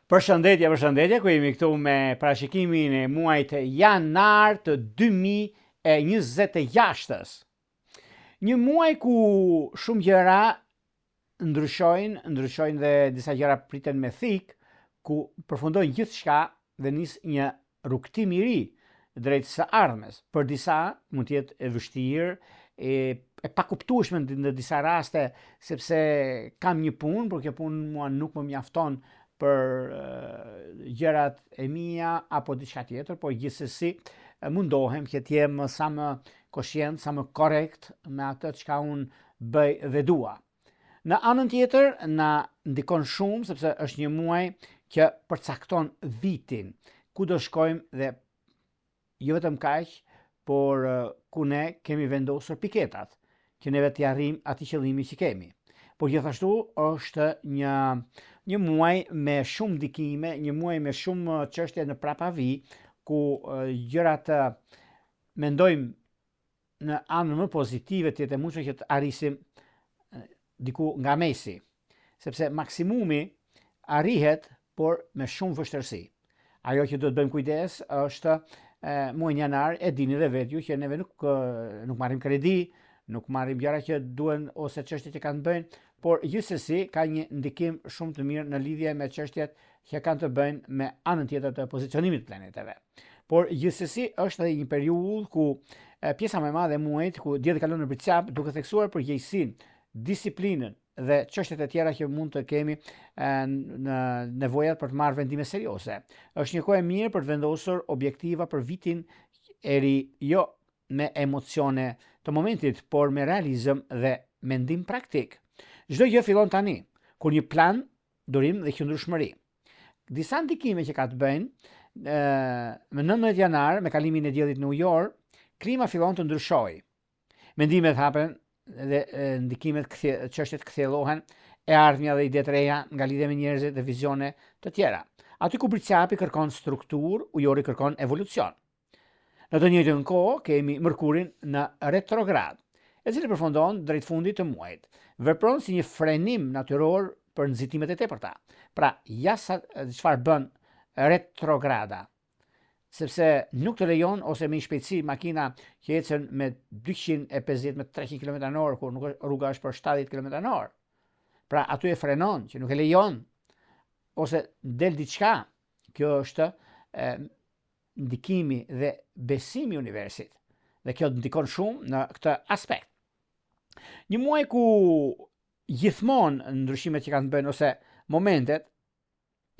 Përshëndetje, ku jemi këtu me parashikimin e muajit janar të 2026-ës. Një muaj ku shumë gjëra ndryshojnë dhe disa gjëra priten me thik, ku përfundojnë gjithçka dhe nis një rrugtim i ri drejt së ardhmes. Për disa mund të jetë e vështirë, e pakuptueshme në disa raste, sepse kam një punë, por kjo punë mua nuk më mjafton për gjërat e mia apo diçka tjetër, por gjithsesi mundohem që të jem sa më koshient, sa më korrekt me atë çka unë bëj dhe dua. Në anën tjetër na ndikon shumë sepse është një muaj që përcakton vitin, ku do shkojmë dhe jo vetëm kaq, por ku ne kemi vendosur piketat, që neve të arrijmë atë qëllimi që kemi. Por gjithashtu është një muaj me shumë ndikime, një muaj me shumë çështje në prapavi, ku gjërat mendojmë në anën më pozitive të jetë e mundshme që të arrisim diku nga mesi, sepse maksimumi arrihet, por me shumë vështirësi. Ajo që do të bëjmë kujdes është muajin janar, e dini dhe vetë ju që neve nuk marrim kredi, nuk marrim gjëra që duhen ose çështje që kanë bëjnë, por gjithsesi ka një ndikim shumë të mirë në lidhje me çështjet që kanë të bëjnë me anën tjetër të pozicionimit të planeteve. Por gjithsesi është edhe një periudhë ku pjesa më e madhe e muajit, ku diellë kalon në Pricap, duke theksuar përgjegjësinë, disiplinën dhe çështjet e tjera që mund të kemi në nevojat për të marrë vendime serioze. Është një kohë e mirë për të vendosur objektiva për vitin e ri, jo me emocione të momentit, por me realizëm dhe mendim praktik. Çdo gjë fillon tani, kur një plan, durim dhe qëndrueshmëri. Disa ndikime që ka të bëjnë me 19 janar, me kalimin e diellit në ujor, klima fillon të ndryshojë. Mendimet hapen dhe ndikimet, çështjet kthjellohen, e ardhmja dhe ide të reja nga lidhja me njerëzit dhe vizione të tjera. Aty ku Priciapi kërkon strukturë, ujori kërkon evolucion. Në të njëjtën kohë kemi Mërkurin në retrograd, e cili përfundon drejt fundit të muajit. Vepron si një frenim natyror për nxitimet e tepërta. Pra, çfarë bën retrograda? Sepse nuk të lejon ose me një shpejtësi makina që ecën me 250 me 300 km/h, kur rruga është për 70 km/h. Pra aty e frenon, që nuk e lejon ose del diçka. Kjo është ndikimi dhe besimi i universit, dhe kjo ndikon shumë në këtë aspekt. Një muaj ku gjithmonë ndryshimet që kanë bënë ose momentet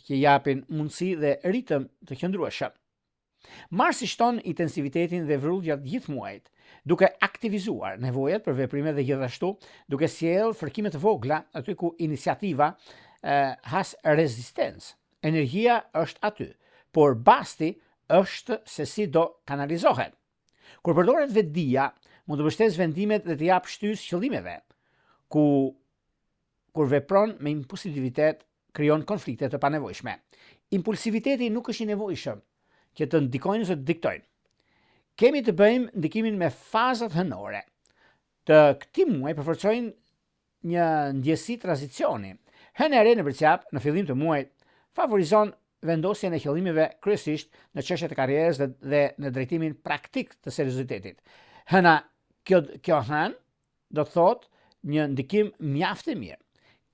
që japin mundësi dhe ritëm të qëndrueshëm. Marsi shton intensivitetin dhe vrull gjatë gjithë muajit, duke aktivizuar nevojat për veprime dhe gjithashtu duke sjellë fërkime të vogla aty ku iniciativa has rezistencë. Energjia është aty, por basti është se si do kanalizohet. Kur përdoret vetdia, mund të mbështesë vendimet dhe të japë shtysë qëllimeve, kur vepron me impulsivitet, krijon konflikte të panevojshme. Impulsiviteti nuk është i nevojshëm që të ndikojnë ose të diktojnë. Kemi të bëjmë ndikimin me fazat hënore. Të këtij muaji përforcojnë një ndjesi tranzicioni. Hëna e re në Pricap në fillim të muajit favorizon vendosjen e qëllimeve kryesisht në çështjet e karrierës dhe në drejtimin praktik të seriozitetit. Kjo hënë do të thotë një ndikim mjaft e mirë.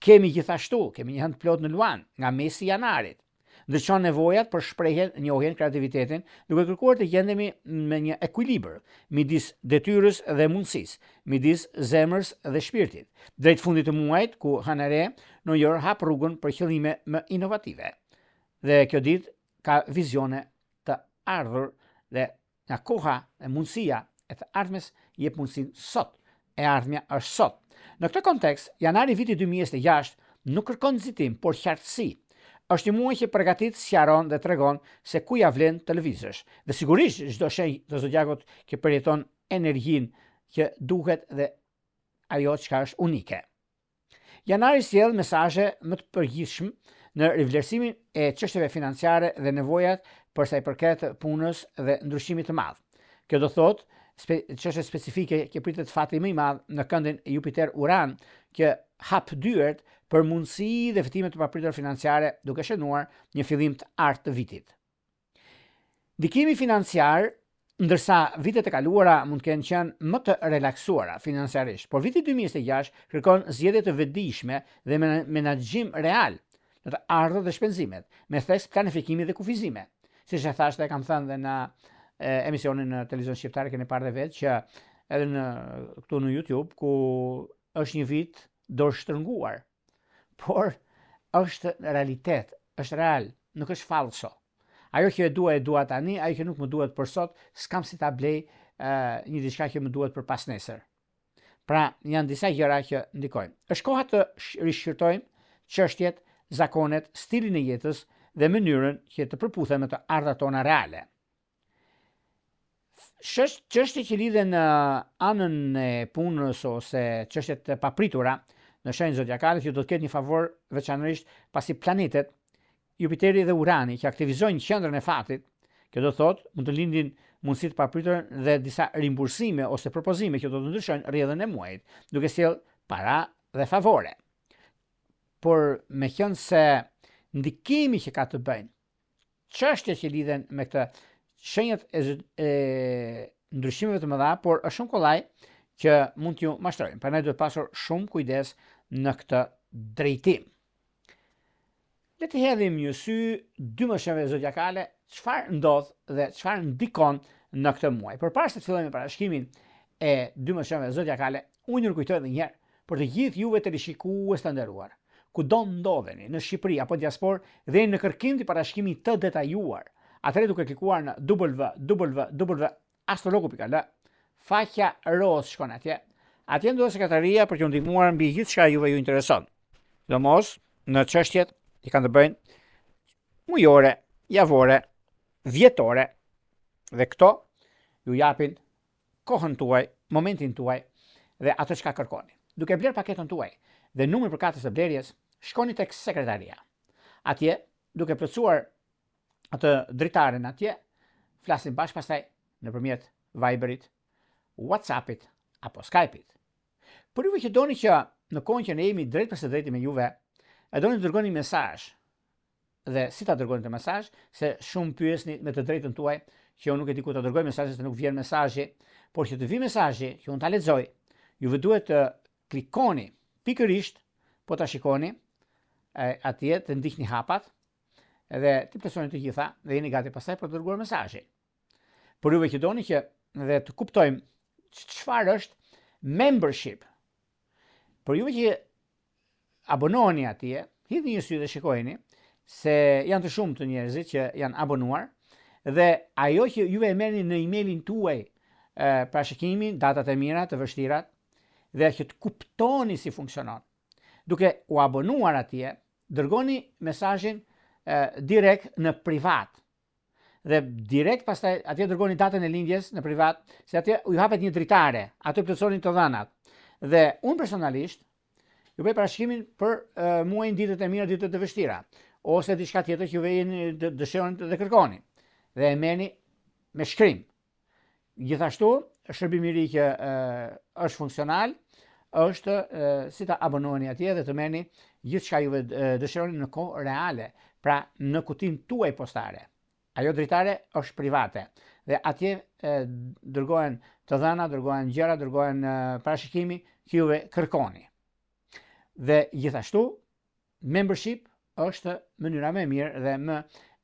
Kemi një hënë plot në Luan nga mesi i janarit. Ndryshon nevojat për shprehjen, njohjen, kreativitetin, duke kërkuar të gjendemi me një ekuilibër midis detyrës dhe mundësisë, midis zemrës dhe shpirtit. Drejt fundit të muajit, ku hëna e re në ujor hap rrugën për qëllime më inovative. Dhe kjo ditë ka vizione të ardhur dhe nga koha e mundësia e të ardhmes jep mundësinë sot. E ardhmja është sot. Në këtë kontekst, janari vitit 2026 nuk kërkon nxitim, por qartësi. Është një muaj që përgatit, sqaron dhe tregon se ku ja vlen të lëvizësh. Dhe sigurisht çdo shenjë të zodiakut që përjeton energjinë që duhet dhe ajo çka është unike. Janari sjell mesazhe më të përgjithshëm në rivlerësimin e çështjeve financiare dhe nevojat për sa i përket punës dhe ndryshimit të madh. Kjo do thotë çështje specifike që pritet fati më i madh në këndin Jupiter-Uran, që hapëdyert për mundësi dhe fitime të papritura financiare, duke shënuar një fillim të artë të vitit. Ndikimi financiar, ndërsa vitet e kaluara mund të kenë qenë më të relaksuara financiarisht, por viti 2026 kërkon zgjedhje të vetëdijshme dhe menaxhim real në të ardhurët dhe shpenzimet, me theks planifikimi dhe kufizime. Siç e thashë, kam thënë dhe në emisionin në televizion shqiptar, keni parë dhe vetë që edhe këtu në YouTube, ku është një vit dorë shtrënguar, por është realitet, është real, nuk është falso. Ajo që e dua tani, ajo që nuk më duhet për sot, s'kam si ta blej një diçka që më duhet për pas nesër. Pra, janë disa gjëra që ndikojnë. Është koha të rishqyrtojmë çështjet, zakonet, stilin e jetës dhe mënyrën që të përputhen me të ardhat tona reale. Çështjet që lidhen në anën e punës ose çështjet e papritura në shenjë zodiakale që do të ketë një favor veçanërisht pasi planetet Jupiteri dhe Urani që aktivizojnë qendrën e fatit, kjo do thotë mund të lindin mundësi të papritura dhe disa rimbursime ose propozime që do të ndryshojnë rrjedhën e muajit, duke sjellë para dhe favore. Por meqenëse se ndikimi që ka të bëjnë çështjet që lidhen me këtë shenjat e ndryshimeve të mëdha, por është shumë kollaj që mund t'ju mashtrojnë. Prandaj duhet pasur shumë kujdes në këtë drejtim. Le të hedhim një sy dy mëshëve zodiakale, çfarë ndodh dhe çfarë ndikon në këtë muaj. Përpara se të fillojmë me parashikrimin e dy mëshëve zodiakale, unë ju kujtoj edhe një herë për të gjithë juve të rishikues të nderuar, kudo ndodheni në Shqipëri apo diasporë dhe në kërkim të parashikimit të detajuar, atëherë duke klikuar në www.astrologu.al, faqja roz shkon atje. Atje ndodhet sekretaria për t'ju ndihmuar mbi gjithçka juve ju intereson. Domos në çështjet që kanë të bëjnë mujore, javore, vjetore, dhe këto ju japin kohën tuaj, momentin tuaj dhe atë çka kërkoni. Duke bler paketën tuaj dhe numrin për katës së blerjes, shkoni tek sekretaria. Atje, duke plotësuar atë dritaren atje, flasim bashkë pastaj nëpërmjet Viberit, WhatsAppit apo Skype'it. Por juve që doni që në kohën që ne jemi drejt për së drejti me juve, e doni të dërgoni mesazh. Dhe si ta dërgoni të mesazh, se shumë pyesni me të drejtën tuaj që unë nuk e di ku ta dërgoj mesazhin, se nuk vjen mesazhi, por që të vi mesazhi që unë ta lexoj, juve duhet të klikoni pikërisht, po ta shikoni atje, të ndiqni hapat dhe të plotësoni të gjitha dhe jeni gati pastaj për të dërguar mesazhin. Por juve që doni që dhe të kuptojmë çfarë është membership. Por juve që abonoheni atje, hidhni një sy dhe shikojeni se janë të shumë të njerëzit që janë abonuar dhe ajo që juve e merrni në emailin tuaj parashikimin, datat e mira, të vështirat dhe që të kuptoni si funksionon. Duke u abonuar atje, dërgoni mesazhin direkt në privat. Dhe direkt pastaj atje dërgoni datën e lindjes në privat, se atje ju hapet një dritare, aty plotësoni të dhënat. Dhe unë personalisht ju bëj parashikimin për muajin ditët e mira, ditët e vështira, ose diçka tjetër që ju dëshironi dhe kërkoni. Dhe e merrni me shkrim. Gjithashtu, shërbimi i ri që është funksional, është si ta abonoheni atje dhe të merrni gjithçka juve dëshironi në kohë reale, pra në kutinë tuaj postare. Ajo dritare është private dhe atje dërgohen të dhëna, dërgohen gjëra, dërgohen parashikimi që juve kërkoni. Dhe gjithashtu, membership është mënyra më e mirë dhe më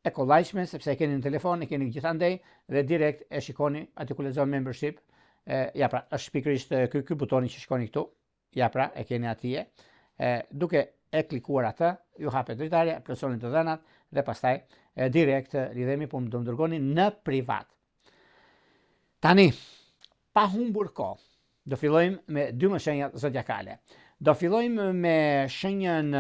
e kollajshme, sepse e keni në telefon, e keni gjithandej dhe direkt e shikoni aty ku lexon membership. Ja pra, është pikërisht ky butoni që shikoni këtu. Ja pra, e keni atje. Duke e klikuar atë, ju hapet dritarja, plotësoni të dhënat dhe pastaj direkt lidhemi, po do më dërgoni në privat. Tani, pa humbur kohë, do fillojmë me dy shenjat zodiakale. Do fillojmë me shenjën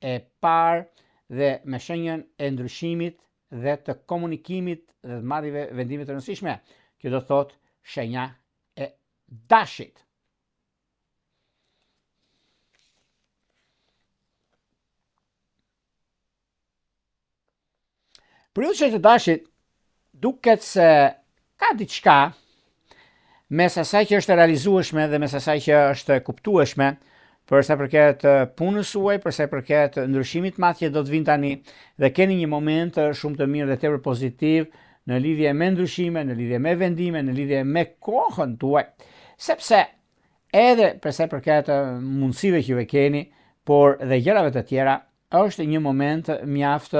e parë dhe me shenjën e ndryshimit dhe të komunikimit dhe të marrjeve vendime të rëndësishme, që do thotë shenja e dashit. Për ju shenjë të dashit, duket se ka diçka mes asaj që është realizueshme dhe mes asaj që është kuptueshme për sa përket punës suaj, për sa përket ndryshimit madh që do të vinë tani, dhe keni një moment shumë të mirë dhe tepër pozitiv në lidhje me ndryshime, në lidhje me vendime, në lidhje me kohën tuaj, sepse edhe për sa përket mundësive që ju keni, por dhe gjërave të tjera, është një moment mjaft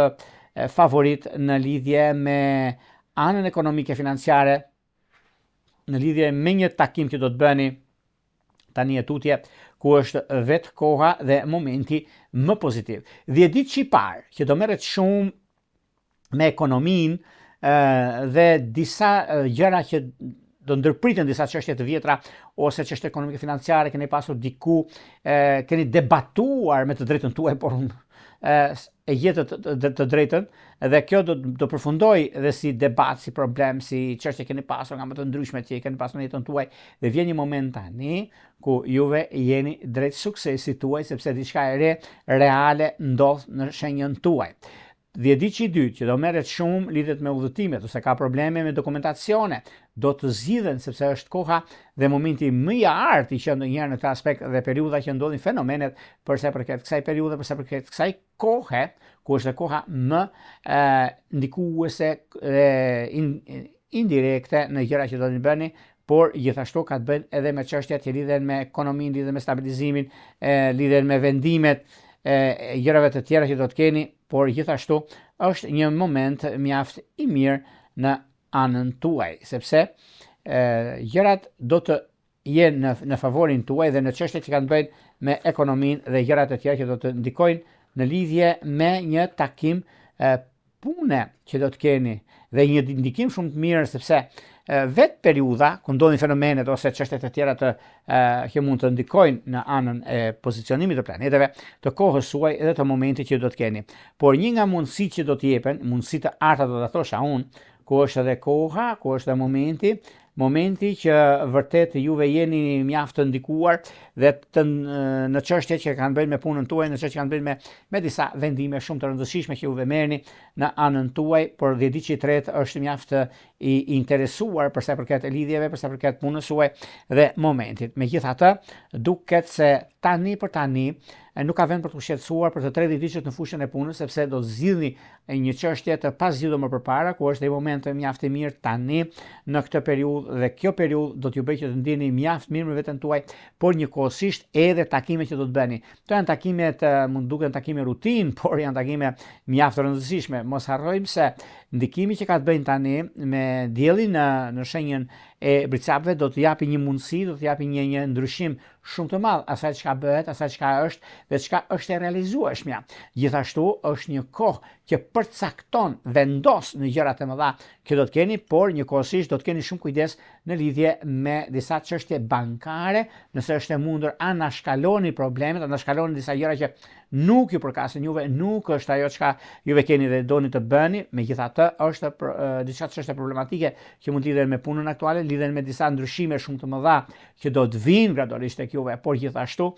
favorit në lidhje me anën ekonomike financiare, në lidhje me një takim që do të bëni tani e tutje, ku është vetë koha dhe momenti më pozitiv. 10 ditë që i parë, që do merret shumë me ekonomin dhe disa gjëra që do ndërpritën disa çështje të vjetra ose çështje ekonomike financiare, keni pasur diku, keni debatuar me të drejtën tuaj, por e gjetët të drejtën, dhe kjo do përfundoj dhe si debat, si problem, si çështje keni pasur nga më të ndryshme që keni pasur në jetën tuaj, dhe vjen një moment tani ku juve jeni drejt suksesit tuaj, sepse diçka e re reale ndodh në shenjën tuaj. 10 ditë që i dytë, që do merret shumë lidhet me udhëtimet, ose ka probleme me dokumentacione, do të zgjidhen, sepse është koha dhe momenti më i artë i që ndonjëherë në këtë aspekt dhe periudha që ndodhin fenomenet për sa përket kësaj periudhe, për sa përket kësaj kohe, ku është koha më ndikuese dhe indirekte në gjëra që do të bëni, por gjithashtu ka të bëjë edhe me çështjet që lidhen me ekonominë, lidhen me stabilizimin, lidhen me vendimet, gjërave të tjera që do të keni, por gjithashtu është një moment mjaft i mirë në anën tuaj, sepse gjërat do të jenë në favorin tuaj dhe në çështjet që kanë të bëjnë me ekonominë dhe gjërat e tjera që do të ndikojnë në lidhje me një takim pune që do të keni, dhe një ndikim shumë të mirë, sepse vetë periudha ku ndodhin fenomenet ose çështjet e tjera që mund të ndikojnë në anën e pozicionimit të planeteve, të kohës suaj edhe të momentit që do të keni. Por një nga mundësitë që do të jepen, mundësitë të arta do ta thosha unë, ku është edhe koha, ku është edhe momenti që vërtet juve jeni mjaft të ndikuar dhe në çështjet që kanë bëjnë me punën tuaj, në çështjet që kanë bëjnë me disa vendime shumë të rëndësishme që juve merrni në anën tuaj, por 10 ditë që i tretë është mjaft i interesuar për sa përket lidhjeve, për sa përket punës suaj dhe momentit. Megjithatë, duket se tani për tani nuk ka vend për të shqetësuar për të 30 ditët në fushën e punës, sepse do zgjidhni një çështje të pazgjidhur më përpara, ku është një moment mjaft i mirë tani në këtë periudhë, dhe kjo periudhë do t'ju bëjë që të ndjeni mjaft mirë me veten tuaj, por njëkohësisht edhe takimet që do të bëni. Këto janë takimet, mund duken takime rutinë, por janë takime mjaft rëndësishme. Mos harrojmë se ndikimi që ka të bëjnë tani me diellin në shenjën e bricapëve do të japi një mundësi, do të japi një ndryshim shumë të madh asaj çka bëhet, asaj çka është dhe çka është e realizueshmja. Gjithashtu është një kohë që përcakton, vendos në gjërat e mëdha që do të keni, por njëkohësisht do të keni shumë kujdes në lidhje me disa çështje bankare, nëse është e mundur anashkaloni problemet, anashkaloni disa gjëra që nuk ju përkasin juve, nuk është ajo çka juve keni dhe doni të bëni. Megjithatë, është disa çështje problematike që mund të lidhen me punën aktuale, lidhen me disa ndryshime shumë të mëdha që do të vinë gradualisht tek juve, por gjithashtu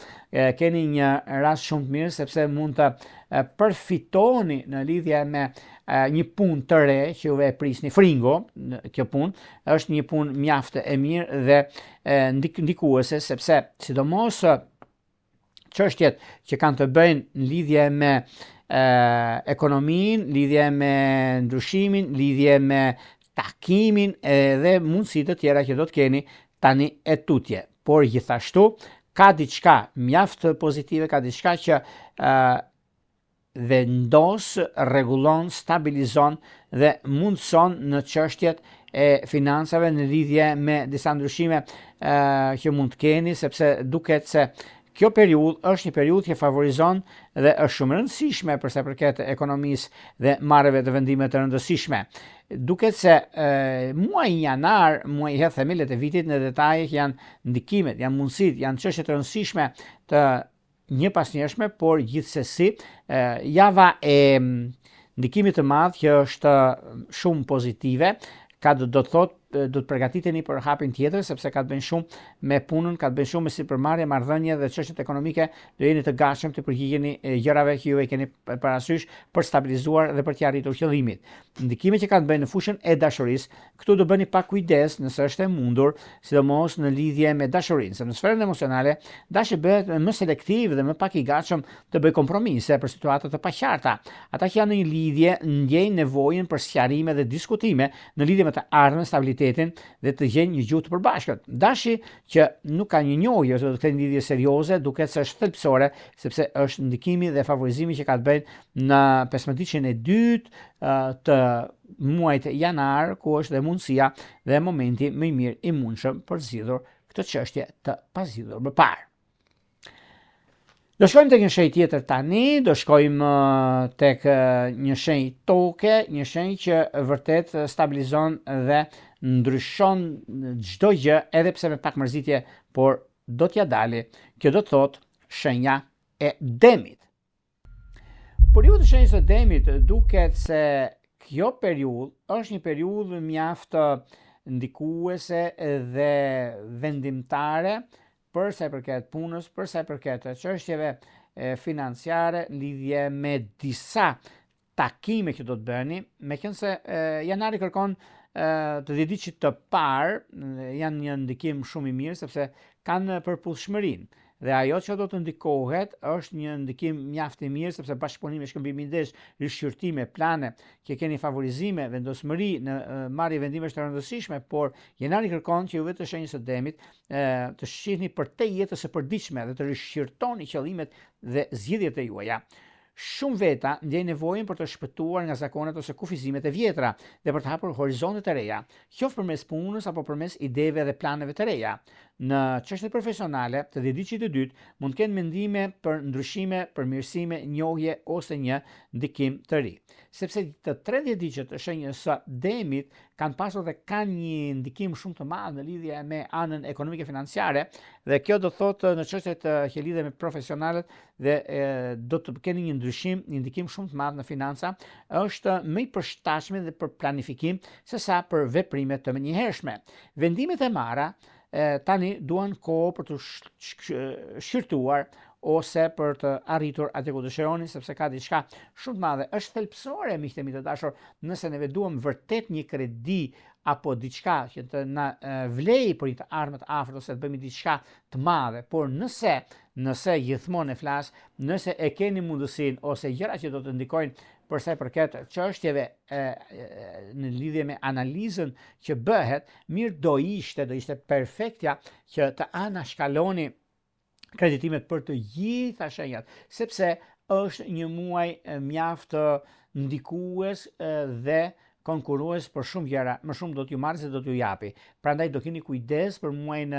keni një rast shumë të mirë, sepse mund të përfitoni në lidhje me një punë të re që juve e prisni fringo. Kjo punë është një punë mjaft e mirë dhe ndikuese, sepse sidomos çështjet që kanë të bëjnë në lidhje me ekonominë, lidhje me ndryshimin, lidhje me takimin dhe mundësitë të tjera që do të keni tani e tutje. Por gjithashtu ka diçka mjaft pozitive, ka diçka që vendos, rregullon, stabilizon dhe mundson në çështjet e financave në lidhje me disa ndryshime që mund të keni, sepse duket se kjo periudhë është një periudhë që favorizon dhe është shumë rëndësishme për sa përket ekonomisë dhe marrjeve të vendime të rëndësishme. Duket se muaji janar, muaji hedh themelet e vitit në detaje që janë ndikimet, janë mundësitë, janë çështje të rëndësishme të një pas njëshme, por gjithsesi java e ndikimit të madh që është shumë pozitive, ka do të thot do të përgatiteni për hapin tjetër, sepse ka të bëjë shumë me punën, ka të bëjë shumë me sipërmarrje, marrëdhënie dhe çështjet ekonomike, do jeni të gatshëm të përgjigjeni gjërave që ju e keni parasysh për stabilizuar dhe për të arritur qëllimin. Ndikimet që kanë të bëjnë në fushën e dashurisë, këtu do bëni pak kujdes nëse është e mundur, sidomos në lidhje me dashurinë, sepse në sferën emocionale dashi bëhet më selektiv dhe më pak i gatshëm të bëjë kompromise për situata të paqarta. Ata që janë në një lidhje ndjejnë nevojën për sqarime dhe diskutime në lidhje me të ardhmen, stabilitetin dhe të gjejnë një gjuhë të përbashkët. Dashi që nuk ka një njohje ose do të ketë lidhje serioze, duket se është thelbësore, sepse është ndikimi dhe favorizimi që ka të bëjë në 15-ditën e dytë të muajit janar, ku është dhe mundësia dhe momenti më i mirë i mundshëm për zgjidhur këtë çështje të pazgjidhur më parë. Do shkojmë tek një shenjë tjetër tani, do shkojmë tek një shenjë toke, një shenjë që vërtet stabilizon dhe ndryshon çdo gjë, edhe pse me pak mërzitje, por do t'ja dali. Kjo do të thotë shenja e Demit. Periudha e shenjës së Demit duket se kjo periudhë është një periudhë mjaft ndikuese dhe vendimtare për sa i përket punës, për sa i përket çështjeve financiare, lidhje me disa takime që do të bëni, meqense janari kërkon të 10 ditët të parë janë një ndikim shumë i mirë sepse kanë përputhshmërinë. Dhe ajo që do të ndikohet është një ndikim mjaft i mirë sepse bashkëpunimi, shkëmbimi midis, rishqyrtime, plane që keni favorizime, vendosmëri në marrje vendimesh të rëndësishme, por janari kërkon që ju vetë të shenjës së Demit të shihni për te jetës së përditshme dhe të rishqyrtoni qëllimet dhe zgjidhjet e juaja. Shumë veta ndjejnë nevojën për të shpëtuar nga zakonet ose kufizimet e vjetra dhe për të hapur horizonte të reja, qoftë përmes punës apo përmes ideve dhe planeve të reja. Në çështjet profesionale, të 10 ditësh të dytë mund të kenë mendime për ndryshime, përmirësime, njohje ose një ndikim të ri. Sepse të 30 ditët të shenjës së Demit kanë pasur dhe kanë një ndikim shumë të madh në lidhje me anën ekonomike financiare dhe kjo do thotë në çështjet që lidhen me profesionalet dhe do të keni një ndryshim, një ndikim shumë të madh në financa, është më i përshtatshëm dhe për planifikim sesa për veprime të menjëhershme. Vendimet e marra tani duan kohë për të shqyrtuar ose për të arritur atë ku dëshironi, sepse ka diçka shumë të madhe. Është thelbësore, miqtë mi të dashur, nëse ne duam vërtet një kredi apo diçka që të na vlej për një të ardhmë të afërt ose të bëjmë diçka të madhe, por nëse gjithmonë e flas, nëse e keni mundësinë ose gjëra që do të ndikojnë për sa i përket çështjeve në lidhje me analizën që bëhet, mirë do ishte perfektja që të anashkaloni kreditimet për të gjitha shenjat, sepse është një muaj mjaft ndikues dhe konkurues për shumë gjëra, më shumë do t'ju marrë se do t'ju japi. Prandaj do keni kujdes për muajin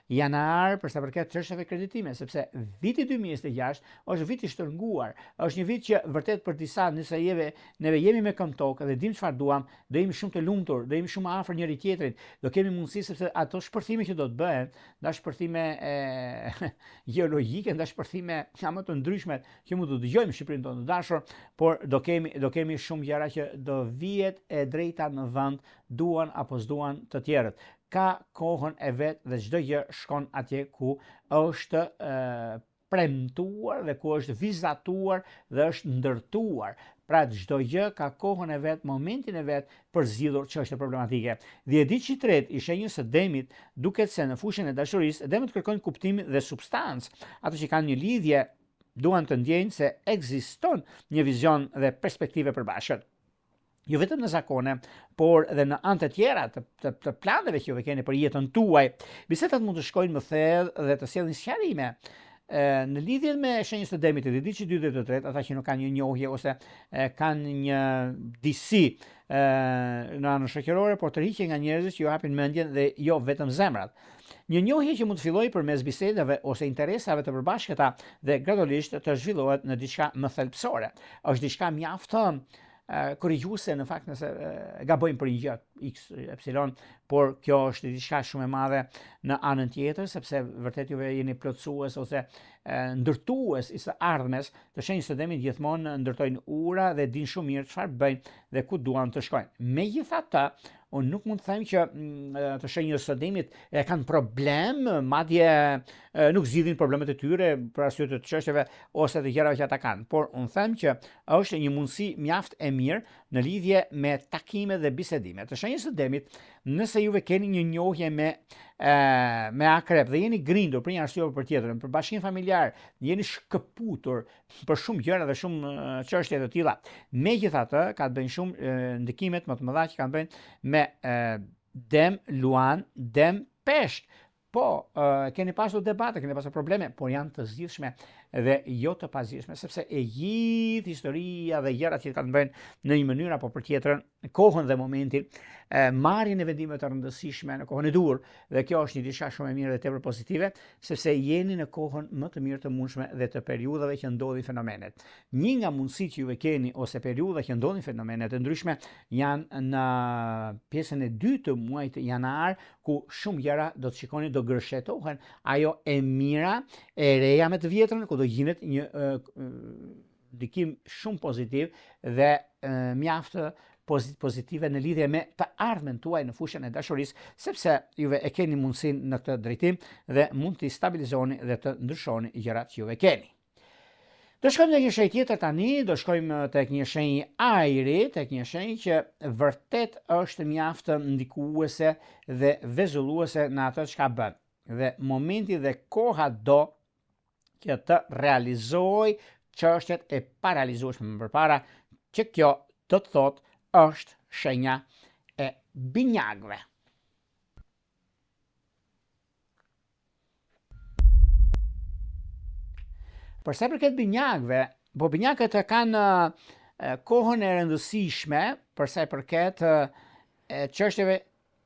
janar për sa përket çështjeve kreditime, sepse viti 2026 është vit i shtrënguar, është një vit që vërtet për disa nëse neve jemi me këmbë tokë dhe dim çfarë duam, do jemi shumë të lumtur, do jemi shumë afër njëri tjetrit, do kemi mundësi sepse ato shpërthime që do të bëhen, nda shpërthime gjeologjike, nda shpërthime më të ndryshme që mund të dëgjojmë në Shqipërinë tonë të dashur, por do kemi shumë gjëra që do vihet e drejta në vend, duan apo s'duan të tjerët. Ka kohën e vetë dhe çdo gjë shkon atje ku është premtuar dhe ku është vizatuar dhe është ndërtuar. Pra çdo gjë ka kohën e vet, momentin e vet për zgjidhur çështje problematike. 10 ditë i tretë i shenjës së Demit duket se në fushën e dashurisë Demit kërkojnë kuptim dhe substancë. Ato që kanë një lidhje duan të ndjejnë se ekziston një vizion dhe perspektive përbashkët. Jo vetëm në zakone, por edhe në anë të tjera të planeve që ju keni për jetën tuaj. Bisedat mund të shkojnë më thellë dhe të sjellin sqarime. Në lidhje me shenjën së Demit, të ditë 2 dhe 3, ata që nuk kanë një njohje ose kanë një disi në anën shoqërore, por të rriqen nga njerëzit që ju hapin mendjen dhe jo vetëm zemrat. Një njohje që mund të fillojë përmes bisedave ose interesave të përbashkëta dhe gradualisht të zhvillohet në diçka më thelbësore. Është diçka mjaft korrigjuese në fakt nëse gabojmë për një gjë. x epsilon, por kjo është diçka shumë e madhe në anën tjetër, sepse vërtet juve jeni plotësues ose ndërtues i së ardhmes të shenjës së demit, gjithmonë ndërtojnë ura dhe din shumë mirë çfarë bëjnë dhe ku duan të shkojnë. Megjithatë, unë nuk mund të them që të shenjës së demit e kanë problem, madje nuk zgjidhin problemet e tyre për arsye të çështjeve ose të gjërave që ata kanë, por unë them që është një mundësi mjaft e mirë në lidhje me takimet dhe bisedimet. Të shenjës së demit, nëse juve keni një njohje me akrep dhe jeni grindur për një arsye apo për tjetrën, për bashkinë familjar, jeni shkëputur për shumë gjëra dhe shumë çështje të tilla. Megjithatë, ka të bëjnë shumë ndikimet më të mëdha që kanë bëjnë me dem, luan, dem, peshk. Po, keni pasur debate, keni pasur probleme, por janë të zgjidhshme dhe jo të pazgjidhshme, sepse e gjithë historia dhe gjërat që kanë bëjnë në një mënyrë apo për tjetrën, kohën dhe momentin, marrjen e vendimeve të rëndësishme në kohën e dur, dhe kjo është një diçka shumë e mirë dhe tepër pozitive, sepse jeni në kohën më të mirë të mundshme dhe të periudhave që ndodhin fenomenet. Një nga mundësitë që juve keni ose periudha që ndodhin fenomenet e ndryshme janë në pjesën e dytë të muajit janar, ku shumë gjëra do të shikoni do gërshetohen, ajo e mira, e reja me të vjetrën, ku do gjinet një ndikim shumë pozitiv dhe mjaft pozitive në lidhje me të ardhmen tuaj në fushën e dashurisë, sepse juve e keni mundësinë në këtë drejtim dhe mund t'i stabilizoni dhe të ndryshoni gjërat që juve keni. Do shkojmë tek një shenjë tjetër tani, do shkojmë tek një shenjë ajri, tek një shenjë që vërtet është mjaft ndikuese dhe vezulluese në atë çka bën. Dhe momenti dhe koha do që të realizoj çështjet e paralizueshme më përpara, që kjo do të thotë është shenja e binjakëve. Për sa i përket binjakëve, po binjakët kanë kohën e rëndësishme për sa i përket çështjeve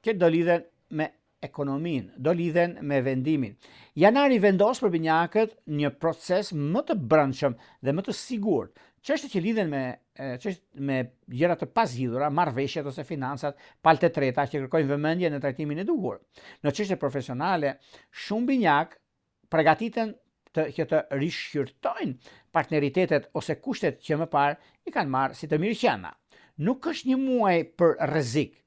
që do lidhen me ekonominë, do lidhen me vendimin. Janari vendos për binjakët një proces më të brendshëm dhe më të sigurt. Çështjet që lidhen me gjëra të pazgjidhura, marrëveshjet ose financat, palët e treta që kërkojnë vëmendje në trajtimin e duhur. Në çështje profesionale, shumë binjak përgatiten që të rishqyrtojnë partneritetet ose kushtet që më parë i kanë marrë si të mirëqenia. Nuk është një muaj për rrezik,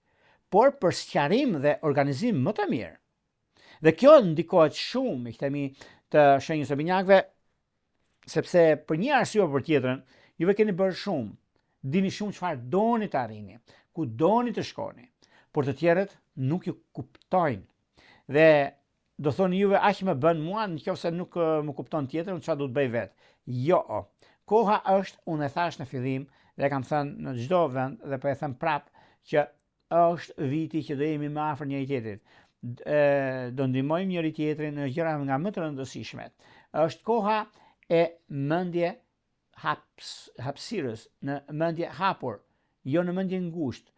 por për sqarim dhe organizim më të mirë. Dhe kjo ndikohet shumë, i themi, të shenjës së binjakëve, sepse për një arsye apo për tjetrën, juve keni bërë shumë, dini shumë çfarë doni të arrini, ku doni të shkoni, por të tjerët nuk ju kuptojnë. Dhe do thoni juve, aq më bën mua, nëse nuk më kupton tjetër, çfarë do të bëj vetë? Jo. Koha është, unë e thash në fillim, dhe kam thënë në çdo vend dhe po e them prap, që është viti që do jemi më afër njëri tjetrit. Do ndihmojmë njëri tjetrin në gjëra nga më të rëndësishme. Është koha e mendje hapësirës, në mendje hapur, jo në mendje ngushtë,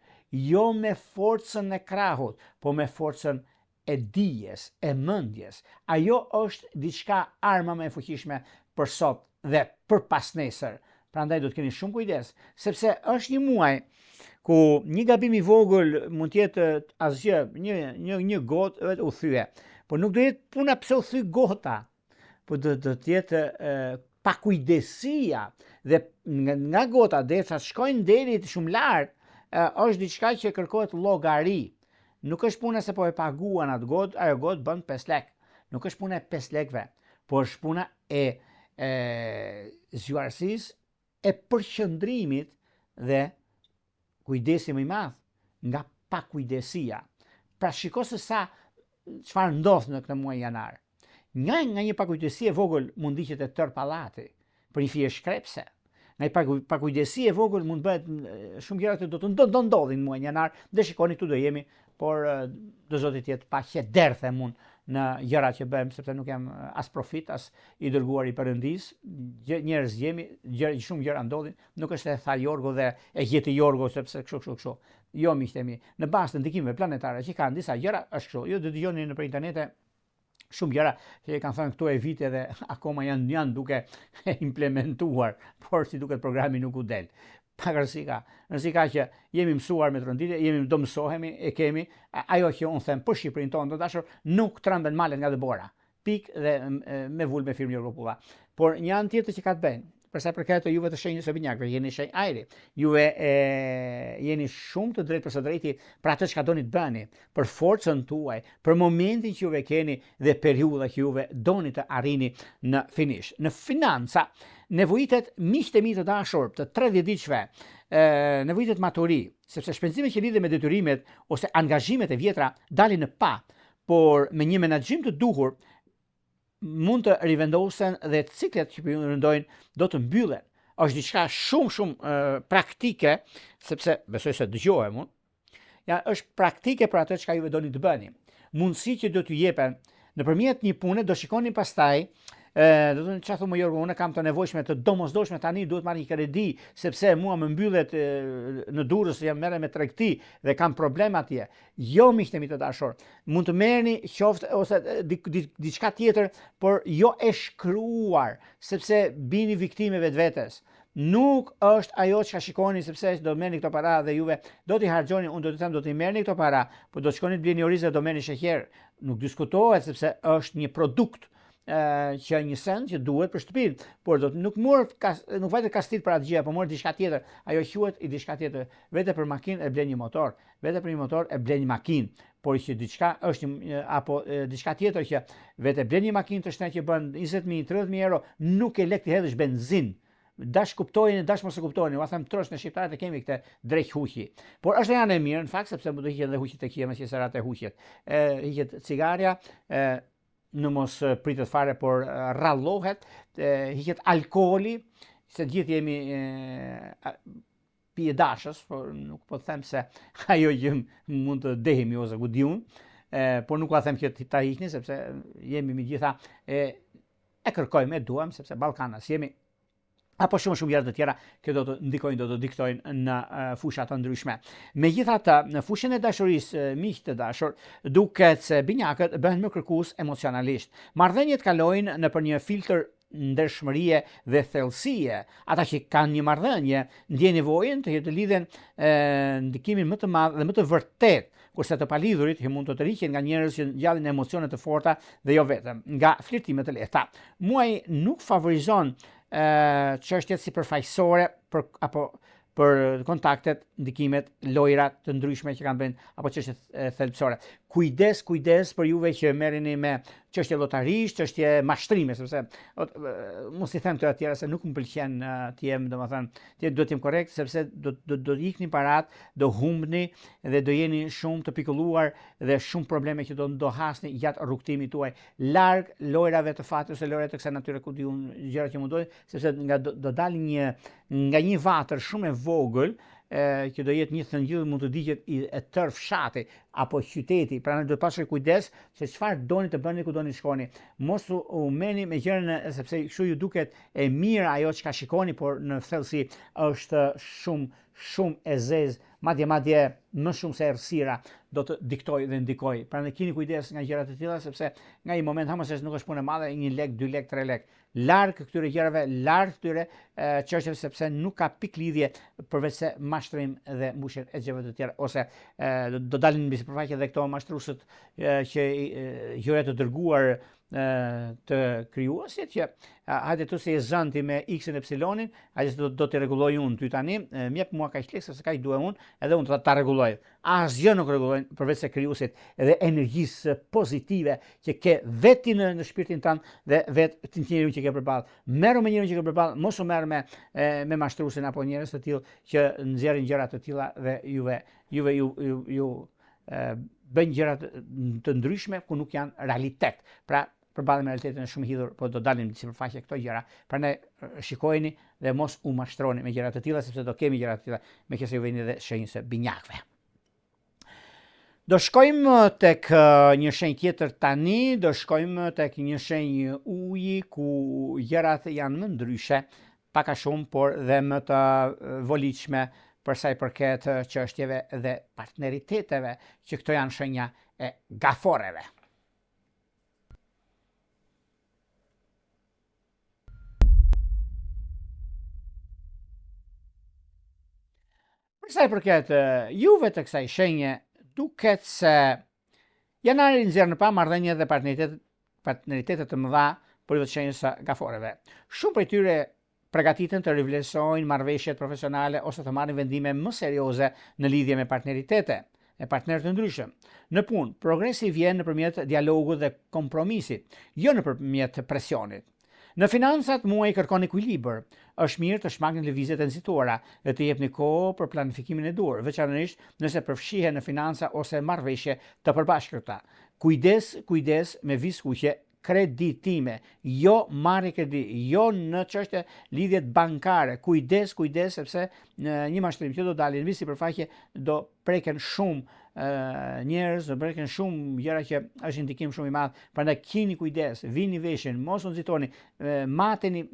jo me forcën e krahut, po me forcën e dijes, e mendjes. Ajo është diçka arma më e fuqishme për sot dhe për pasnesër. Prandaj do të keni shumë kujdes, sepse është një muaj ku një gabim i vogël mund të jetë asgjë, një gotë u thye. Po nuk do jetë puna pse u thy gota, po do të jetë pakujdesia dhe nga gota derisa shkojnë deri shumë lart, është diçka që kërkohet llogari. Nuk është puna se po e paguan atë gotë, ajo gotë bën 5 lekë. Nuk është puna e 5 lekëve, por është puna e zgjuarësisë, e përqendrimit dhe kujdesi më i madh nga pakujdesia. Pra shiko se çfarë ndodh në këtë muaj janar. Nga një pakujdesi e vogël mund ndiqet e tërë pallati për një fije shkrepse. Nga një pakujdesi e vogël mund bëhet shumë gjëra që do të ndodhin në muajin janar, dhe shikoni këtu do jemi, por do zoti të jetë paqe der them unë në gjërat që bëjmë, sepse nuk jam as profit, as i dërguar i Perëndis. Njerëz jemi, shumë gjëra ndodhin, nuk është e tha Jorgo dhe e gjeti Jorgo sepse kështu. Jo, miqtemi, në bazë të ndikimeve planetare që kanë disa gjëra është kështu. Ju do dëgjoni nëpër internete shumë gjëra që kanë thënë këto e vite dhe akoma janë duke implementuar, por si duket programi nuk u del. pak rëndësi ka. Rëndësi ka që jemi mësuar me të rënditje, jemi do mësohemi, e kemi, ajo që unë them për Shqipërinë tonë, të dashur, nuk tremben malet nga dëbora. Pik dhe me vull me firmë Europulla. Por një anë tjetër që ka të bëjnë, për sa i përket të juve të shenjës së binjakëve, jeni shenjë ajri. Juve jeni shumë të drejtë për së drejti për atë që ka doni të bëni, për forcën tuaj, për momentin që juve keni dhe periudha që juve doni të arrini në finish. Në financa, nevojitet miqtë e mi të dashur të 30 diqve, nevojitet maturi, sepse shpenzimet që lidhe me detyrimet ose angazhimet e vjetra dalin në pa, por me një menaxhim të duhur mund të rivendosen dhe ciklet që ju rëndojnë do të mbyllen. Është diçka shumë praktike, sepse besoj se dëgjohem unë. Ja, është praktike për atë çka juve doni të bëni. Mundësi që do t'ju jepen nëpërmjet një pune, do shikoni pastaj, do të çfarë thonë Jorgo, unë kam të nevojshme të domosdoshme tani duhet marr një kredi sepse mua më mbyllet në Durrës, jam merrem me tregti dhe kam problem atje. Jo, miqtë mi të dashur, mund të merrni qoftë ose diçka tjetër, por jo e shkruar, sepse bini viktime vetvetes. Nuk është ajo që shikoni sepse do merrni këto para dhe juve do t'i harxhoni, unë do të them do t'i merrni këto para, por do të shkoni të blini oriz dhe do merrni sheqer. Nuk diskutohet sepse është një produkt që një send që duhet për shtëpinë, por nuk vajte kastit për atë gjë, po morë diçka tjetër. Ajo quhet i diçka tjetër. Vete për makinë e blen një motor, vete për një motor e blen një makinë, por që diçka është apo diçka tjetër që vete blen një makinë të shtenë që bën 20.000, 30.000 euro, nuk e lek të hedhësh benzinë. Dash kuptojeni, dash mos e kuptojeni, ua them trosh në shqiptarët e kemi këtë drejt huqi. Por është janë e mirë në fakt sepse do hiqet edhe huqit e kia me qeserat e huqet. Hiqet cigaria, në mos pritet fare, por rallohet, hiqet alkooli, se gjithë jemi pije dashës, por nuk po them se ajo që mund të dehemi ose ku diun, por nuk ka them që ta hiqni sepse jemi me gjitha e kërkojmë, e duam sepse Ballkanas jemi. Apo shumë gjëra të tjera që do të ndikojnë, do të diktojnë në fusha të ndryshme. Megjithatë, në fushën e dashurisë, miq të dashur, duket se binjakët bëhen më kërkues emocionalisht. Marrëdhëniet kalojnë nëpër një filtr ndershmërie dhe thellësie. Ata që kanë një marrëdhënie ndjejnë nevojën të jetë lidhen ndikimin më të madh dhe më të vërtet, kurse të palidhurit që mund të tërhiqen nga njerëz që ngjallin emocione të forta dhe jo vetëm nga flirtime të lehta. Muaj nuk favorizon çështjet sipërfaqësore apo për kontaktet, ndikimet, lojrat të ndryshme që kanë bën apo çështjet thelbësore. Kujdes për juve që merreni me çështje llotarish, çështje mashtrime, sepse mos i them të tjera se nuk më pëlqen të jem, domethënë, duhet të jem korrekt sepse do ikni parat, do humbni dhe do jeni shumë të pikolluar dhe shumë probleme që do hasni gjatë rrugtimit tuaj. Larg lojrave të fatit ose lojrave të kësaj natyre ku diun gjëra që mundojnë, sepse do dalë nga një vatër shumë e vogël që do jetë një thëngjell, mund të digjet e tërë fshati apo qyteti. Pra ne duhet pasur kujdes se çfarë doni të bëni, ku doni të shkoni. Mos u meni me gjëra sepse kështu ju duket e mirë ajo çka shikoni, por në thellësi është shumë e zezë, madje më shumë se errësira do të diktoj dhe ndikoj. Pra ne keni kujdes nga gjërat e tilla sepse nga një moment hamëses nuk është punë e madhe, 1 lek, 2 lek, 3 lek. Larg këtyre gjërave, larg këtyre çështjeve sepse nuk ka pik lidhje përveç se mashtrim dhe mbushje e gjëve të tjera, ose do dalin mbi sipërfaqe edhe këto mashtruesit që gjëra të dërguar të krijuesit që hajde tu se e zënti me x-in e y-in, hajde do t'i rregulloj unë ty tani, mjep mua kaq lek se kaq dua unë, edhe unë ta rregulloj. Asgjë nuk rregullojnë përveç se krijuesit edhe energjisë pozitive që ke veti në shpirtin tënd dhe vetë ti njeriu që ke përballë. Merru me njeriu që ke përballë, mos u merr me mashtruesin apo njerëz të tillë që nxjerrin gjëra të tilla dhe juve ju bëjnë gjëra të ndryshme ku nuk janë realitet. Pra përballen me realitetin e shumë hidhur, po do dalin në sipërfaqe këto gjëra. Prandaj shikojeni dhe mos u mashtroni me gjëra të tilla sepse do kemi gjëra të tilla meqense ju vini dhe shenjës së binjakëve. Do shkojmë tek një shenjë tjetër tani, do shkojmë tek një shenjë uji ku gjërat janë më ndryshe, pak a shumë, por dhe më të volitshme për sa i përket çështjeve dhe partneriteteve, që këto janë shenja e gaforeve. Për sa i përket juve të kësaj shenje, duket se janari nxjerr në pa marrëdhënie dhe partneritetet të mëdha për të shenjës së gaforeve. Shumë prej tyre përgatiten të rivlerësojnë marrëveshjet profesionale ose të marrin vendime më serioze në lidhje me partneritete e partnerë të ndryshëm. Në punë, progresi vjen nëpërmjet dialogut dhe kompromisit, jo nëpërmjet presionit. Në financat muaj kërkon ekuilibër. Është mirë të shmangni lëvizjet e nxituara dhe të jepni kohë për planifikimin e dur, veçanërisht nëse përfshihen në financa ose marrëveshje të përbashkëta. Kujdes me viskuqe kreditime, jo marrje kredi, jo në çështje lidhjet bankare. Kujdes sepse në një mashtrim që do dalin mbi sipërfaqe do preken shumë njerëz, do preken shumë gjëra që është ndikim shumë i madh. Prandaj keni kujdes, vini veshin, mos u nxitoni, matuni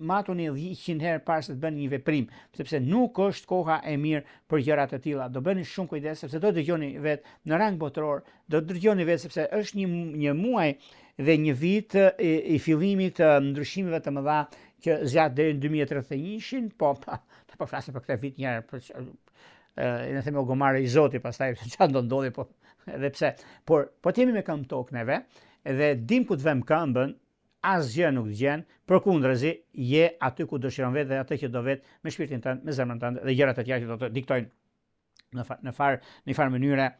100 herë para se të bëni një veprim, sepse nuk është koha e mirë për gjëra të tilla. Do bëni shumë kujdes sepse do dëgjoni vetë në rang botëror, do dëgjoni vetë sepse është një muaj dhe një vit i fillimit të ndryshimeve të mëdha që zgjat deri në 2031, po flasim për këtë vit një herë, në themi o gomare i Zotit, pastaj çfarë do ndodhi, po edhe pse, por të jemi me këmbë tokë neve dhe dim ku të vëmë këmbën, asgjë nuk gjen, përkundrazi je aty ku dëshiron vetë dhe atë që do vetë me shpirtin tënd, me zemrën tënd dhe gjërat e tjera që do të diktojnë në farë mënyre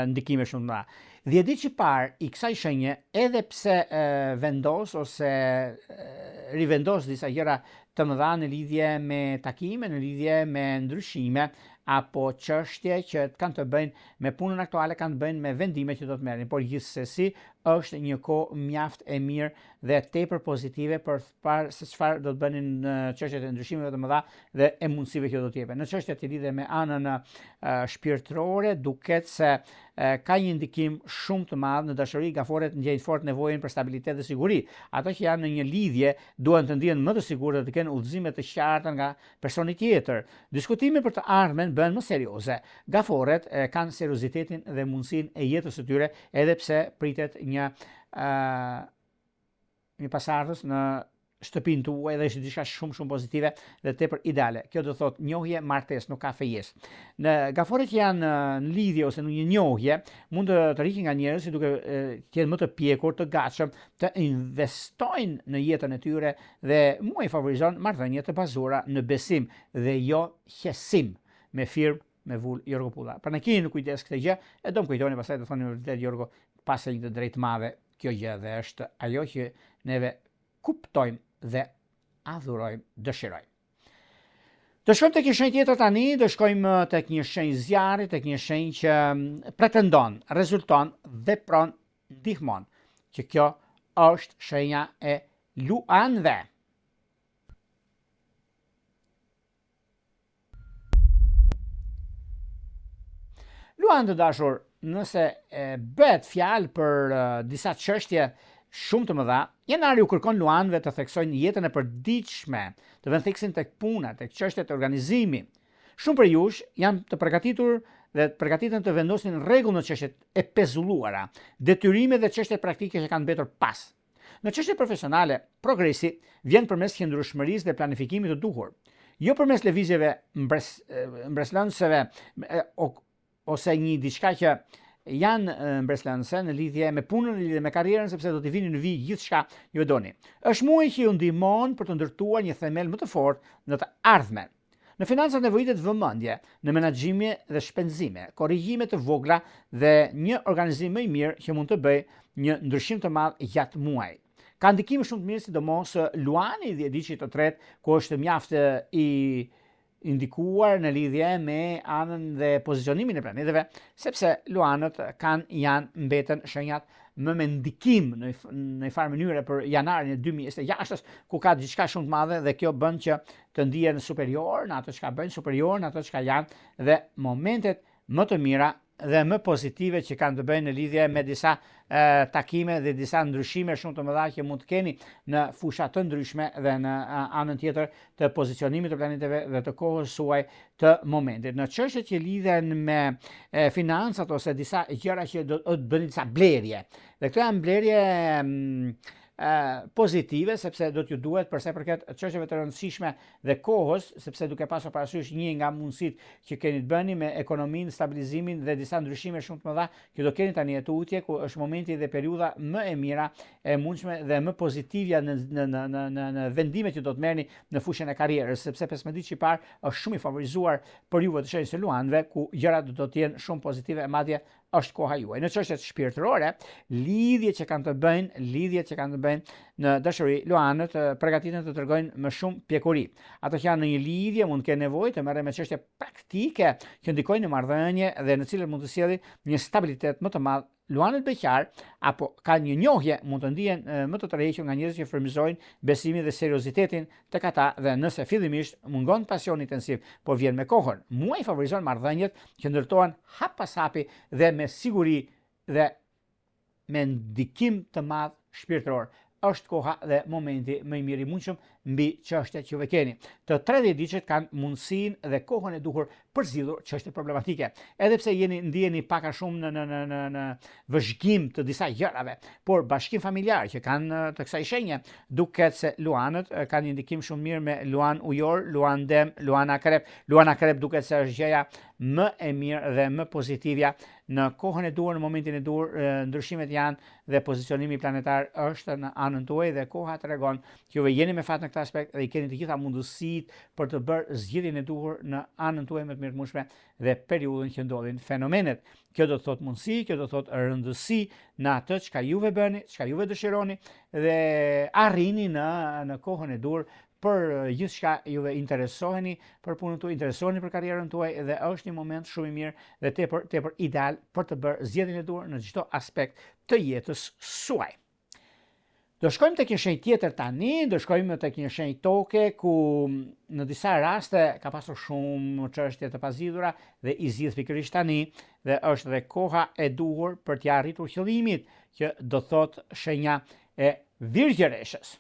ndikime shumë të mëdha. Dhjetëditë që parë i kësaj shenje, edhe pse vendos ose rivendos disa gjëra të mëdha në lidhje me takime, në lidhje me ndryshime, apo çështje që kanë të bëjnë me punën aktuale, kanë të bëjnë me vendime që do të merrin, por gjithsesi është një kohë mjaft e mirë dhe tepër pozitive për parë se çfarë do të bënin në çështjet e ndryshimeve të mëdha dhe e mundësive që do të jepen. Në çështjet që lidhen me anën shpirtërore, duket se ka një ndikim shumë të madh në dashuri. Gaforet ndjejnë fort nevojën për stabilitet dhe siguri. Ato që janë në një lidhje duan të ndihen më të sigurt dhe të kenë udhëzime të qarta nga personi tjetër. Diskutime për të ardhmen bëhen më serioze. Gaforet kanë seriozitetin dhe mundësinë e jetës së tyre, edhe pse pritet një pasardhës në shtëpinë tuaj dhe është diçka shumë pozitive dhe tepër ideale. Kjo do thotë njohje, martesë, nuk ka fejes. Në gaforet që janë në lidhje ose në një njohje, mund të rriqin nga njerëzit duke qenë më të pjekur, të gatshëm, të investojnë në jetën e tyre dhe muaj favorizon marrëdhënie të bazuara në besim dhe jo qesim me firmë me vull Jorgo Pulla. Pra ne keni në kujdes këtë gjë e do më kujtoni pastaj të thoni vërtet Jorgo pas një të drejtë madhe kjo gjë dhe është ajo që neve kuptojmë dhe adhurojmë, dëshirojmë. Do shkojmë tek një shenjë tjetër tani, do shkojmë tek një shenjë zjarri, tek një shenjë që pretendon, rezulton, vepron, ndihmon, që kjo është shenja e luanëve. Luanë të dashur, nëse bëhet fjalë për disa çështje shumë të mëdha, janari u kërkon luanëve të theksojnë jetën e përditshme, të vënë theksin tek puna, tek çështjet e organizimit. Shumë prej jush janë të përgatitur dhe të përgatiten të vendosin rregull në çështjet e pezulluara, detyrimet dhe çështjet praktike që kanë mbetur pas. Në çështjet profesionale, progresi vjen përmes qëndrueshmërisë dhe planifikimit të duhur, jo përmes lëvizjeve mbreslënëseve ose një diçka që janë mbreslënëse në lidhje me punën, në lidhje me karrierën, sepse do t'i vini në vijë gjithçka ju e doni. Është muaj që ju ndihmon për të ndërtuar një themel më të fortë në të ardhmen. Në financat nevojitet vëmendje, në menaxhime dhe shpenzime, korrigjime të vogla dhe një organizim më i mirë që mund të bëjë një ndryshim të madh gjatë muajit. Ka ndikime shumë të mirë, sidomos luani i dhjetëditësit të tretë, ku është mjaft i indikuar në lidhje me anën dhe pozicionimin e planeteve, sepse luanët janë mbeten shenjat më me ndikim në farë mënyre për janarin e 2026, ku ka diçka shumë të madhe dhe kjo bën që të ndihen superior në ato çka bëjnë, superior në ato çka janë dhe momentet më të mira dhe më pozitive që kanë të bëjnë në lidhje me disa takime dhe disa ndryshime shumë të mëdha që mund të keni në fusha të ndryshme dhe në anën tjetër të pozicionimit të planeteve dhe të kohës suaj të momentit. Në çështjet që lidhen me financat ose disa gjëra që do të bëni disa blerje. Dhe këto janë blerje pozitive, sepse do t'ju duhet përsa i përket çështjeve të rëndësishme dhe kohës, sepse duke pasur parasysh një nga mundësitë që keni të bëni me ekonominë, stabilizimin dhe disa ndryshime shumë të mëdha që do keni tani në tutje, ku është momenti dhe periudha më e mira, e mundshme dhe më pozitive në vendimet që do të merrni në fushën e karrierës, sepse 15 ditë që parë është shumë i favorizuar për juve të shenjës së luanëve, ku gjërat do të jenë shumë pozitive e madje është koha juaj. Në çështjet shpirtërore, lidhjet që kanë të bëjnë në dashuri, luanët përgatiten të tregojnë më shumë pjekuri. Ato që janë në një lidhje mund të kenë nevojë të merren me çështje praktike që ndikojnë në marrëdhënie dhe në cilët mund të sjellin një stabilitet më të madh. Luanët beqar apo kanë një njohje mund të ndihen më të tërhequr nga njerëz që frymëzojnë besimin dhe seriozitetin tek ata, dhe nëse fillimisht mungon pasioni intensiv, por vjen me kohën, muaj favorizon marrëdhëniet që ndërtohen hap pas hapi dhe me siguri dhe me ndikim të madh shpirtëror. Është koha dhe momenti më i mirë i mundshëm mbi çështjet që ju keni. Të 30 diçet kanë mundësinë dhe kohën e duhur për zgjidhur çështje problematike. Edhe pse ndiheni pak a shumë në vëzhgim të disa gjërave, por bashkim familjar që kanë të kësaj shenje, duket se luanët kanë një ndikim shumë mirë me luan ujor, luan dem, luan akrep. Luan akrep duket se është gjëja më e mirë dhe më pozitivja në kohën e duhur, në momentin e duhur. Ndryshimet janë dhe pozicionimi planetar është në anën tuaj dhe koha tregon që juve jeni me fat në këtë aspekt dhe i keni të gjitha mundësitë për të bërë zgjedhjen e duhur në anën tuaj më të mirëmundshme dhe periudhën që ndodhin fenomenet. Kjo do të thotë mundësi, kjo do të thotë rëndësi në atë çka juve bëni, çka juve dëshironi dhe arrini në kohën e duhur për gjithçka juve interesoheni, për punën tuaj, interesoheni për karrierën tuaj, dhe është një moment shumë i mirë dhe tepër ideal për të bërë zgjedhjen e duhur në çdo aspekt të jetës suaj. Do shkojmë tek një shenjë tjetër tani, do shkojmë tek një shenjë toke ku në disa raste ka pasur shumë çështje të pazgjidhura dhe i zgjidh pikërisht tani, dhe është dhe koha e duhur për t'ia arritur qëllimit, që do thotë shenja e virgjëreshës.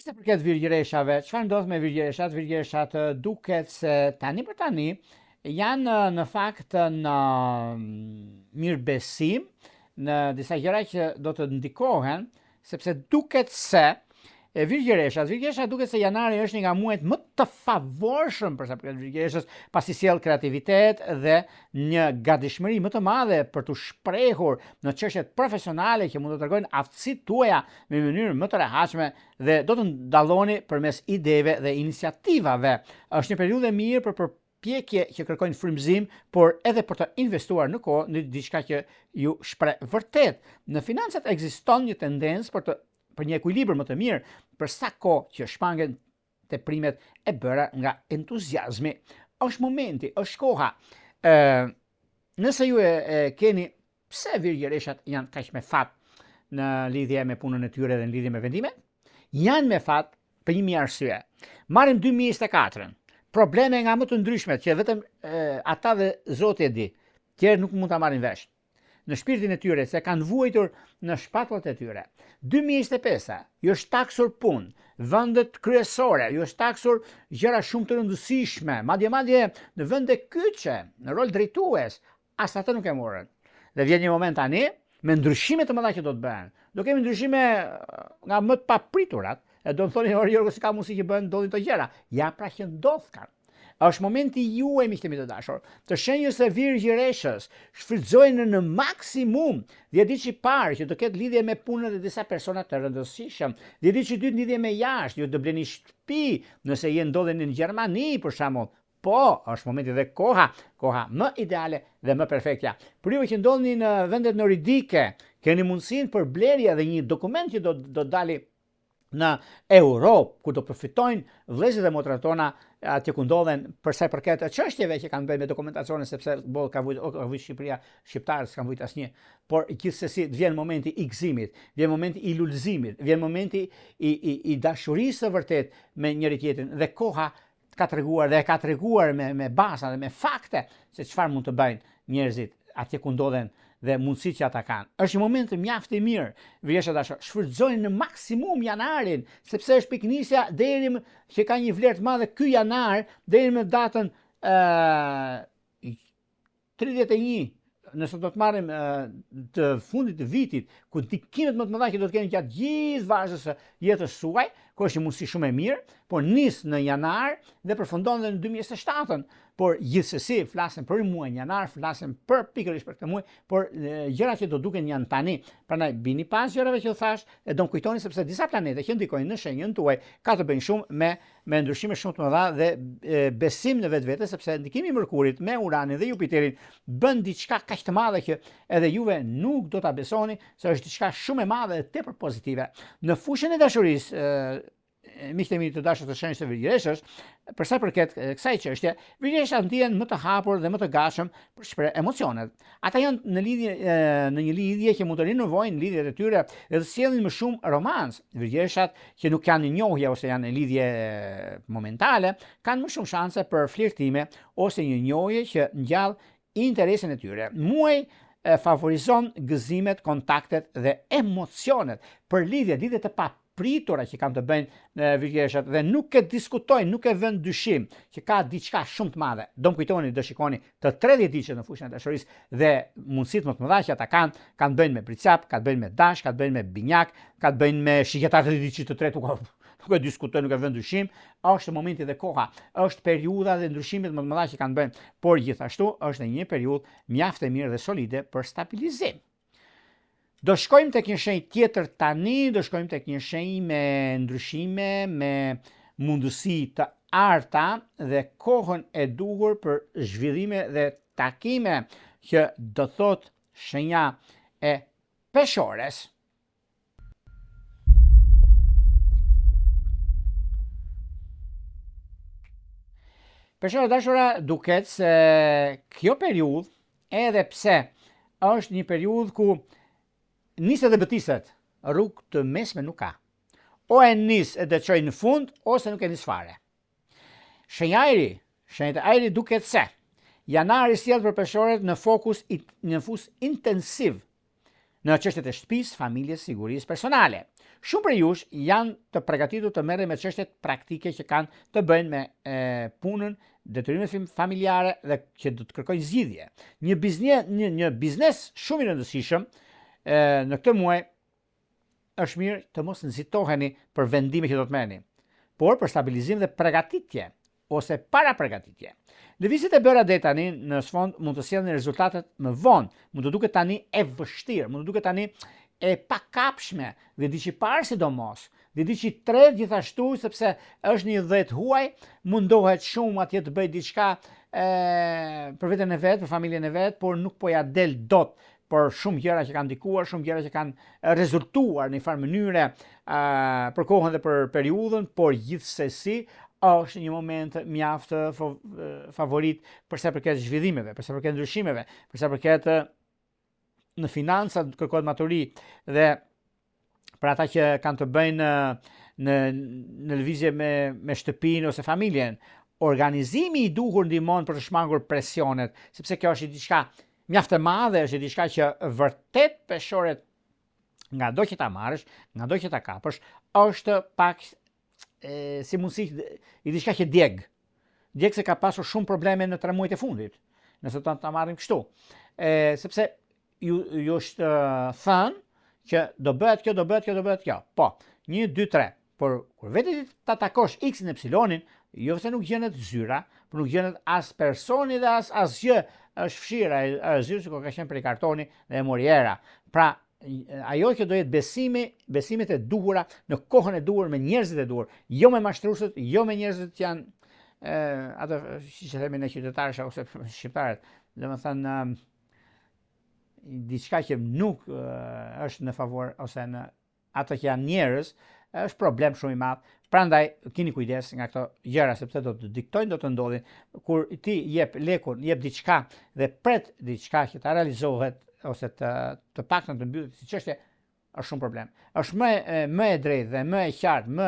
Se përket virgjëreshave, çfarë ndodh me virgjëreshat? Virgjëreshat duket se tani për tani janë në fakt në mirëbesim në disa gjëra që do të ndikohen, sepse duket se virgjëreshat duket se janari është një nga muajt më të favorshëm për sa përket virgjëreshës, pasi sjell kreativitet dhe një gatishmëri më të madhe për të shprehur në çështjet profesionale që mund të tregojnë aftësitë tuaja në mënyrë më të rehatshme dhe do të ndalloni përmes ideve dhe iniciativave. Është një periudhë e mirë për përpjekje që kërkojnë frymëzim, por edhe për të investuar në kohë në diçka që ju shpreh vërtet. Në financat ekziston një tendencë për një ekuilibër më të mirë, për sa kohë që shpangen teprimet e bëra nga entuziazmi. Është momenti, është koha. Nëse ju keni pse virgjëreshat janë kaq me fat në lidhje me punën e tyre dhe në lidhje me vendimet, janë me fat për një mirë arsye. Marrim 2024-ën, probleme nga më të ndryshmet që vetëm ata dhe Zoti e di, tjerë nuk mund ta marrin vesh në shpirtin e tyre, se kanë vuajtur në shpatullat e tyre. 2025-a, ju është taksur punë, vendet kryesore, ju është taksur gjëra shumë të rëndësishme, madje në vende kyçe, në rol drejtues, as ata nuk e morën. Dhe vjen një moment tani me ndryshime të mëdha që do të bëhen. Do kemi ndryshime nga më të papriturat, e do të thoni Jorgo se ka mundësi që bëhen ndodhin të gjëra. Ja, pra që ndodh kanë. Është momenti juaj, miqtë mi të dashur, të shenjës së virgjëreshës, shfrytëzojnë në maksimum 10 ditë që parë që do ketë lidhje me punën e disa persona të rëndësishëm, 10 ditë që dytë lidhje me jashtë, ju do bleni shtëpi, nëse je ndodheni në Gjermani për shembull. Po, është momenti dhe koha më ideale dhe më perfektja. Për ju që ndodheni në vendet noridike, keni mundësinë për blerje dhe një dokument që do dali në Europë, ku do përfitojnë vëllezërit dhe motrat tona atje ku ndodhen për sa i përket çështjeve që kanë bënë me dokumentacionin, sepse ka vujt Shqipëria, shqiptarët s'kan vujt asnjë. Por gjithsesi vjen momenti i gëzimit, vjen momenti i lulëzimit, vjen momenti i dashurisë së vërtet me njëri tjetrin, dhe koha ka treguar me baza dhe me fakte se çfarë mund të bëjnë njerëzit atje ku ndodhen dhe mundësitë që ata kanë. Është një moment mjaft i mirë, vjesha dashur, shfrytëzojnë në maksimum janarin, sepse është piknisja deri që ka një vlerë të madhe ky janar deri në datën 31. Nëse do të marrim të fundit të vitit, ku ndikimet më të mëdha që do të keni gjatë gjithë vazhdimit së jetës suaj, ku është një mundësi shumë e mirë, por nis në janar dhe përfundon edhe në 2027-ën. Por gjithsesi flasim për muajin janar, flasim pikërisht për këtë muaj, por gjërat që do duken janë tani. Prandaj bini pas gjërave që thash, e do kujtoni sepse disa planete që ndikojnë në shenjën tuaj ka të bëjnë shumë me ndryshime shumë të mëdha dhe besim në vetvete, sepse ndikimi i Mërkurit me Uranin dhe Jupiterin bën diçka kaq të madhe që edhe juve nuk do ta besoni se është diçka shumë e madhe dhe tepër pozitive. Në fushën e dashurisë, miqtë e mi të dashur të shenjës së Virgjëreshës, për sa i përket kësaj çështje, Virgjëreshat ndihen më të hapur dhe më të gatshëm për shpreh emocionet. Ata janë në një lidhje që mund të rinovojnë lidhjet e tyre dhe të sjellin më shumë romans. Virgjëreshat që nuk kanë njohje ose janë në lidhje momentale, kanë më shumë shanse për flirtime ose një njohje që ngjall interesin e tyre. Muaji favorizon gëzimet, kontaktet dhe emocionet për lidhje të papritura që kanë të bëjnë Virgjëreshat dhe nuk e diskutojnë, nuk e vënë dyshim që ka diçka shumë të madhe. Do më kujtoni, do shikoni të 30 ditësh në fushën e dashurisë dhe mundësitë më të mëdha që ata kanë të bëjnë me pricjap, ka të bëjnë me dash, ka të bëjnë me binjak, ka të bëjnë me shigjetar të diçit të tretë, nuk e diskutojnë, nuk e vënë dyshim. Është momenti dhe koha, është periudha dhe ndryshimet më të mëdha që kanë bëjnë, por gjithashtu është një periudhë mjaft e mirë dhe solide për stabilizim. Do shkojmë tek një shenjë tjetër tani, do shkojmë tek një shenjë me ndryshime, me mundësi të arta dhe kohën e duhur për zhvillime dhe takime që do thot shenja e peshores. Peshore dashura, duket se kjo periudhë, edhe pse është një periudhë ku niset dhe bëtiset, rrugë të mesme nuk ka. O e nis e dhe çoj në fund, ose nuk e nis fare. Shenjat e ajri duket se janari sjell për peshoret në fokus intensiv në çështjet e shtëpisë, familjes, sigurisë personale. Shumë prej jush janë të përgatitur të merren me çështjet praktike që kanë të bëjnë me punën, detyrimet familjare dhe që do të kërkojnë zgjidhje. Një biznes shumë i rëndësishëm në këtë muaj është mirë të mos nxitoheni për vendime që do të merrni, por për stabilizim dhe përgatitje ose para përgatitje. Lëvizjet e bëra deri tani në sfond mund të sjellin rezultatet më vonë, mund të duket tani e vështirë, mund të duket tani e pakapshme dhe diçipar sidomos, dhe diçitret gjithashtu sepse është një dhet huaj, mundohet shumë atje të bëj diçka për veten e vet, për familjen e vet, por nuk po ja del dot. Por shumë gjëra që kanë ndikuar, shumë gjëra që kanë rezultuar në një farë mënyre për kohën dhe për periudhën, por gjithsesi është një moment mjaft favorit për sa përket zhvillimeve, për sa përket ndryshimeve, për sa përket në financa kërkohet maturi dhe për ata që kanë të bëjnë në lëvizje me shtëpinë ose familjen, organizimi i duhur ndihmon për të shmangur presionet, sepse kjo është diçka mjaft e madhe, është diçka që vërtet peshoret nga do që ta marrësh, nga do që ta kapësh, është pak si mundësi i diçka që djeg se ka pasur shumë probleme në 3 muajt e fundit, nëse do ta marrim kështu. Sepse ju është thënë që do bëhet kjo, do bëhet kjo. Po, 1, 2, 3. Por kur vetë ta takosh X-in e Y-in, jo se nuk gjenet zyra, por nuk gjenet as personi dhe as asgjë. Është fshira e zyrë që ka qenë prej kartoni dhe e mori era. Pra, ajo që do jetë besimet e duhura në kohën e duhur me njerëzit e duhur, jo me mashtruesit, jo me njerëzit që janë ato që themi ne qytetarësh ose shqiptarët, domethënë diçka që nuk është në favor ose në ato që janë njerëz, është problem shumë i madh. Prandaj keni kujdes nga këto gjëra sepse do të diktojnë, do të ndodhin. Kur ti jep lekun, jep diçka dhe pret diçka që ta realizohet ose të paktën të mbyllet si çështje, është shumë problem. Është më e drejtë dhe më e qartë, më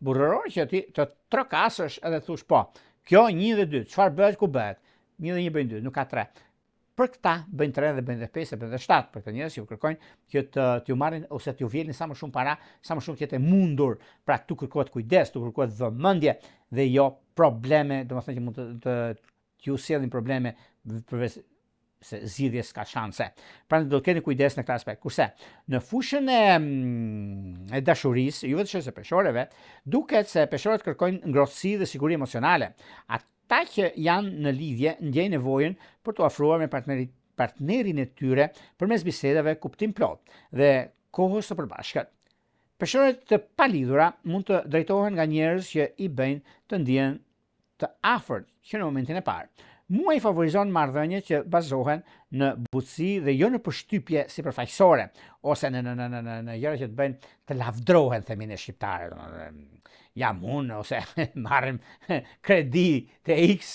burrëror që ti të trokasësh edhe thosh po, kjo 1 dhe 2, çfarë bëhet ku bëhet? 1 dhe 1 bëjnë 2, nuk ka 3. për këta bëjnë 3 dhe bëjnë dhe 5 dhe bëjnë dhe 7 për këtë njerëz që ju kërkojnë që t'ju marrin ose t'ju vjelin sa më shumë para, sa më shumë që jetë mundur, pra t'u kërkohet kujdes, t'u kërkohet vëmendje dhe jo probleme, domethënë që mund të t'ju sjellin probleme përveç se zgjidhjes ka shanse. Prandaj do të keni kujdes në këtë aspekt. Kurse në fushën e dashurisë, ju vetë shëse peshoreve, duket se peshorët kërkojnë ngrohtësi dhe siguri emocionale. Ata që janë në lidhje ndjejnë nevojën për të ofruar me partnerin e tyre përmes bisedave kuptim plot dhe kohës së përbashkët. Peshorët të palidhura mund të drejtohen nga njerëz që i bëjnë të ndjen të afërt që në momentin e parë. Muaji favorizon marrëdhënie që bazohen në butësi dhe jo në përshtypje sipërfaqësore ose në gjëra që të bëjnë të lavdrohen, themin e shqiptarë. Jam unë ose marrim kredi të X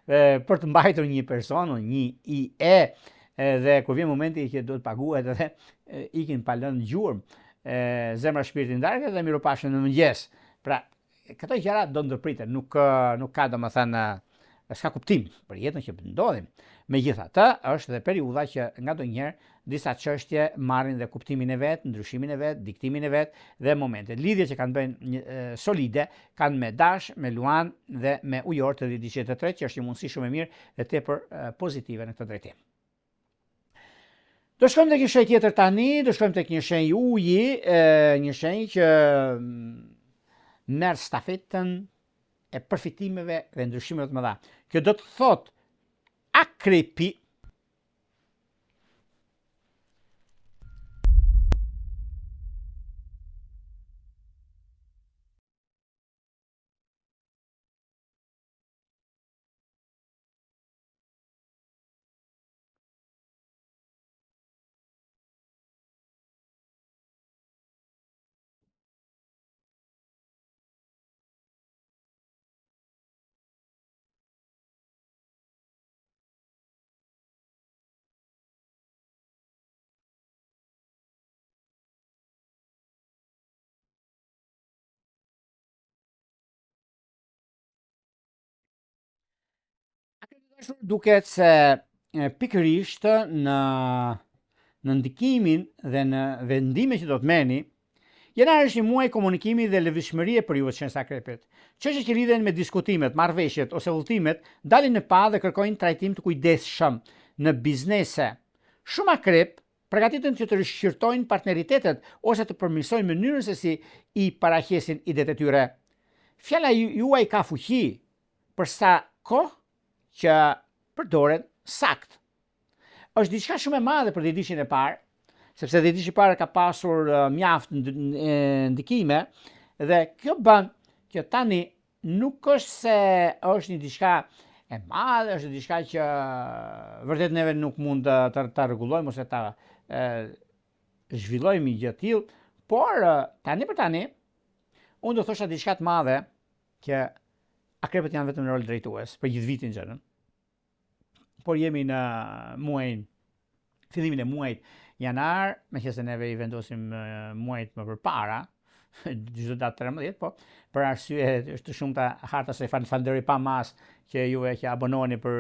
për të mbajtur një person, një IE, dhe kur vjen momenti që do të paguhet edhe ikin pa lënë gjurmë, zemra shpirti ndarket dhe miropafshim në mëngjes. Pra, këto gjëra do ndërpriten, nuk ka domethënë s'ka kuptim për jetën që ndodhim. Megjithatë, është dhe periudha që ngadonjëherë disa çështje marrin dhe kuptimin e vet, ndryshimin e vet, diktimin e vet dhe momentet. Lidhjet që kanë bëjnë solide kanë me dash, me luan dhe me ujor të 2023, që është një mundësi shumë e mirë dhe tepër pozitive në këtë drejtim. Do shkojmë tek një shenjë tjetër tani, do shkojmë tek një shenjë uji, një shenjë që merr stafetën e përfitimeve dhe ndryshimeve të mëdha. Kjo do të thotë akrepi duket se pikërisht në ndikimin dhe në vendime që do të merrni, janar është një muaj komunikimi dhe lëvizshmërie për ju shenjës akrepit. Çështjet që lidhen me diskutimet, marrëveshjet ose udhëtimet dalin në pa dhe kërkojnë trajtim të kujdesshëm në biznese. Shumë akrep përgatiten që të rishqyrtojnë partneritetet ose të përmirësojnë mënyrën se si i paraqesin idetë e tyre. Fjala juaj ka fuqi për sa kohë që përdoret sakt. Është diçka shumë e madhe për ditëshin e parë, sepse ditëshi i parë ka pasur mjaft ndikime dhe kjo bën që tani nuk është se është një diçka e madhe, është diçka që vërtet neve nuk mund ta rregullojmë ose ta zhvillojmë një gjë të tillë, por tani për tani unë do thosha diçka të madhe që akrepët janë vetëm në rol drejtues për gjithë vitin xhanën. Por jemi në fillimin e muajit janar, meqense neve i vendosim muajit më përpara, çdo datë 13, po për arsye është të shumta harta se falënderoj pa mas që juve që abonoheni për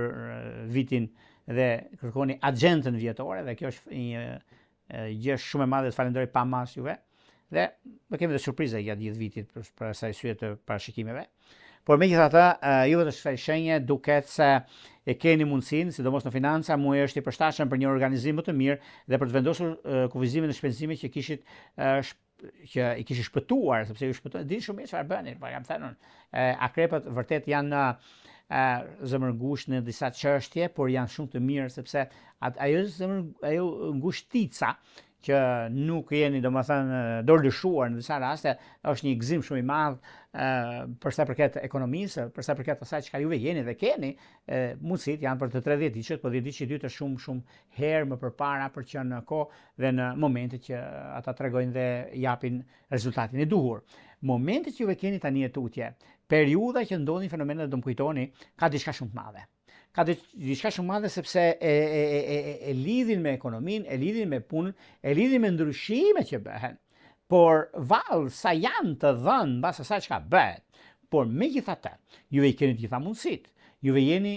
vitin dhe kërkoni agjentën vjetore, dhe kjo është një gjë shumë e madhe, të falenderoj pa mas juve. Dhe do kemi dhe surpriza gjatë gjithë vitit për asaj arsye të parashikimeve. Por megjithatë, juve të kësaj shenje duket se e keni mundësinë, sidomos në financa, muaji është i përshtatshëm për një organizim më të mirë dhe për të vendosur kufizimin e shpenzimit që i kishit shpëtuar, sepse ju shpëtuan, dini shumë mirë çfarë bënin, po jam thënë, akrepët vërtet janë zemërngusht në disa çështje, por janë shumë të mirë sepse ajo ngushtica që nuk jeni domethënë dorë lëshuar në disa raste, është një gëzim shumë i madh për sa përket ekonomisë, për sa përket asaj çka juve jeni dhe keni, mundësitë janë për të 30 ditë, po 10 ditë dytë është shumë herë më përpara për që në kohë dhe në momentet që ata tregojnë dhe japin rezultatin e duhur. Momentet që juve keni tani e tutje, periudha që ndodhin fenomenet do më kujtoni, ka diçka shumë të madhe. Ka diçka shumë madhe sepse e lidhin me ekonominë, e lidhin me punën, e lidhin me ndryshimet që bëhen. Por vallë sa janë të dhënë mbas asaj çka bëhet. Por megjithatë, juve i keni të gjitha mundësitë. Juve jeni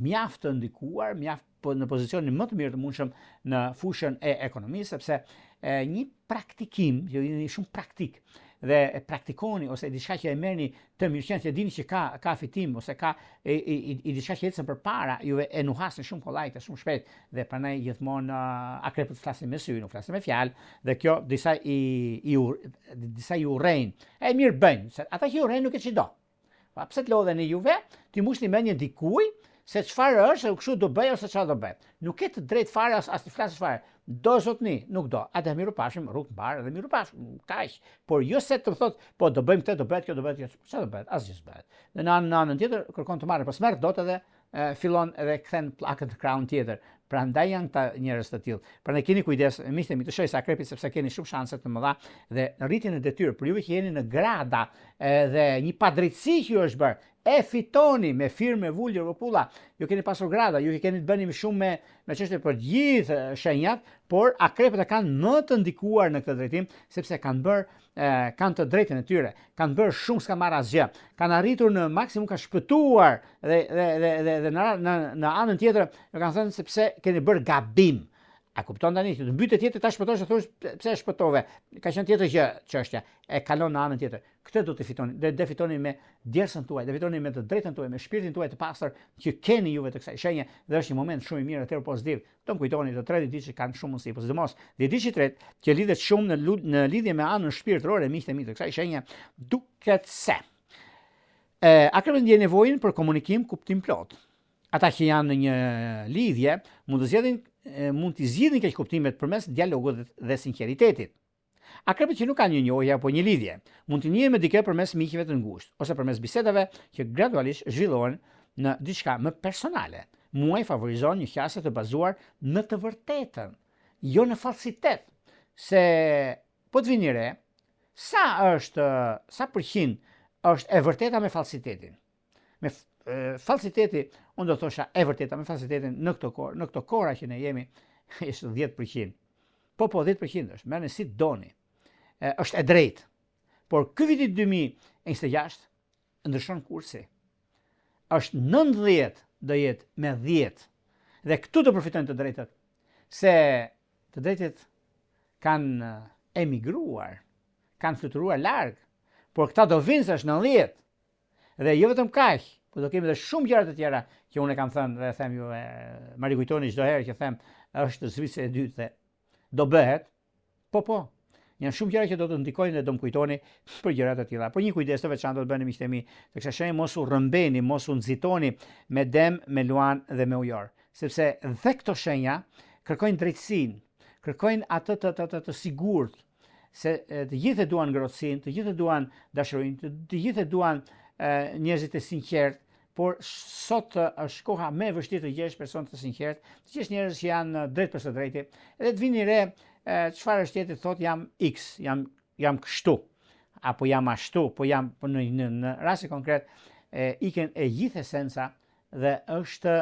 mjaft të ndikuar, mjaft në pozicionin më të mirë të mundshëm në fushën e ekonomisë, sepse një praktikim, shumë praktik, dhe e praktikoni ose diçka që e merrni të mirëqenë, që dini që ka fitim ose ka i diçka që ecën përpara, juve e nuhasni shumë kollajt, shumë shpejt, dhe prandaj gjithmonë akrepët flasin me sy, nuk flasin me fjalë, dhe kjo disa i urrejnë. E mirë bëjnë, se ata që urrejnë nuk e çdo. Pa pse të lodheni juve, ti mushni mendjen dikuj se çfarë është, kështu do bëj ose çfarë do bëj. Nuk ke të drejtë fare as të flasësh fare. Do zotni, nuk do. Atë miru pashim, rrugë mbarë dhe miru pashim, kaq. Por jo se të thot, po do bëjmë këtë, do bëhet kjo, do bëhet kjo. Çfarë do bëhet? Asgjë s'bëhet. Dhe në anën tjetër kërkon të marrë, po s'merr dot edhe fillon edhe kthen pllakën të krahun tjetër. Prandaj janë këta njerëz të tillë. Prandaj keni kujdes, miqtë mi të shoj sa akrepit, sepse keni shumë shanse të mëdha dhe rritjen e detyrë për juve që jeni në grada dhe një padrejtësi që ju është bërë. E fitoni me firme vulje populla, ju keni pasur grada, ju keni të bëni shumë me çështje për gjithë shenjat, por akrepët e kanë më të ndikuar në këtë drejtim, sepse kanë të drejtën e tyre, kanë bërë shumë, s'ka marrë asgjë, kanë arritur në maksimum, kanë shpëtuar dhe në anën tjetër ju kanë thënë sepse keni bërë gabim. A kupton tani, të mbytet tjetër ta shpëtosh, thosh pse e shpëtove. Ka qenë tjetër gjë çështja. E kalon në anën tjetër. Këtë do të fitoni, dhe fitoni me djersën tuaj, dhe fitoni me të drejtën tuaj, me shpirtin tuaj të pastër që keni juve të kësaj shenje, dhe është një moment shumë i mirë atëherë pozitiv. Do më kujtoni të tretë ditë që kanë shumë mundësi, por sidomos dhe ditë tretë që lidhet shumë në lidhje me anën shpirtërore, miqtë mi të kësaj shenje, duket se akrepët ndjejnë nevojën për komunikim kuptim plot. Ata që janë në një lidhje mund të zgjidhin këto kuptimet përmes dialogut dhe sinqeritetit. Akrepët që nuk kanë një njohje apo një lidhje mund të njihen me dikë përmes miqve të ngushtë ose përmes bisedave që gradualisht zhvillohen në diçka më personale. Muaj favorizon një qasje të bazuar në të vërtetën, jo në falsitet. Se po të vini re, sa përqind është e vërteta me falsitetin. Falsiteti, unë do thosha e vërteta me falsitetin në këto kohra që ne jemi, është 10%. Po 10% është, merrni si doni. Është e drejtë. Por ky viti 2026 ndryshon kursi. Është 90 do jetë me 10. Dhe këtu do përfitojnë të drejtët. Se të drejtët kanë emigruar, kanë fluturuar larg, por këta do vinë se është 90. Dhe jo vetëm kaq, po do kemi edhe shumë gjëra të tjera që unë e kam thënë dhe them ju, ma rikujtoni çdo herë që them është Zvicra e dytë dhe do bëhet. Po. Janë shumë gjëra që do të ndikojnë dhe do më kujtoni për gjëra të tilla. Por një kujdes të veçantë do të bëni miqtë mi, të kësaj shenje mos u rrëmbeni, mos u nxitoni me dem, me luan dhe me ujor, sepse dhe këto shenja kërkojnë drejtësinë, kërkojnë atë të sigurt, se të gjithë e duan ngrohtësinë, të gjithë e duan dashurinë, të gjithë e duan njerëzit e sinqert, por sot është koha më e vështirë të gjesh person të sinqert, të gjesh njerëz që janë drejt për së drejti, edhe të vini re çfarë është tjetër, thot jam X, jam kështu, apo jam ashtu, po jam në rasti konkret iken e gjithë esenca dhe është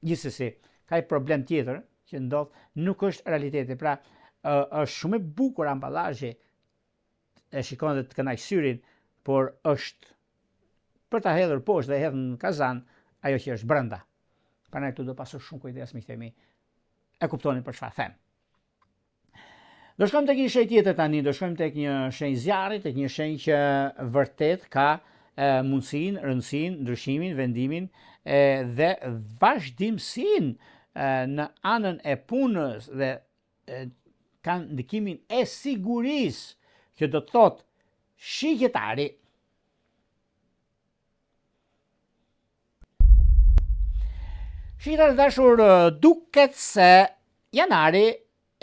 gjithsesi ka një problem tjetër që ndodh, nuk është realiteti. Pra është shumë e bukur amballazhi, e shikon dhe të kënaq syrin, por është për ta hedhur poshtë dhe hedhur në kazan ajo që është brenda. Prandaj këtu do pasur shumë kujdes, miqtë mi. E kuptoni për çfarë them. Do shkojmë tek një shenjë tjetër tani, do shkojmë tek një shenjë zjarri, tek një shenjë që vërtet ka mundësinë, rëndësinë, ndryshimin, vendimin dhe vazhdimsinë në anën e punës dhe kanë ndikimin e sigurisë, që do të thotë shigjetari. Shigjetari dashur, duket se janari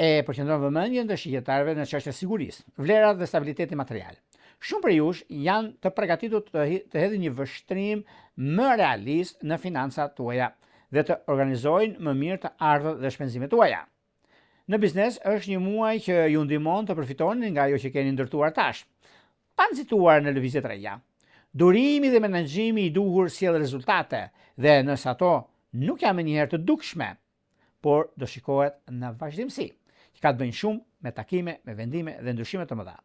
e përqendron vëmendjen të shigjetarëve në çështje sigurisë, vlerat dhe stabiliteti material. Shumë prej jush janë të përgatitur të hedhin një vështrim më realist në financat tuaja dhe të organizojnë më mirë të ardhët dhe shpenzimet tuaja. Në biznes është një muaj që ju ndihmon të përfitoni nga ajo që keni ndërtuar tash, pa nxituar në lëvizje të reja. Durimi dhe menaxhimi i duhur sjell rezultate dhe nëse ato nuk janë menjëherë të dukshme, por do shikohet në vazhdimsi, që ka të bëjnë shumë me takime, me vendime dhe ndryshime të mëdha.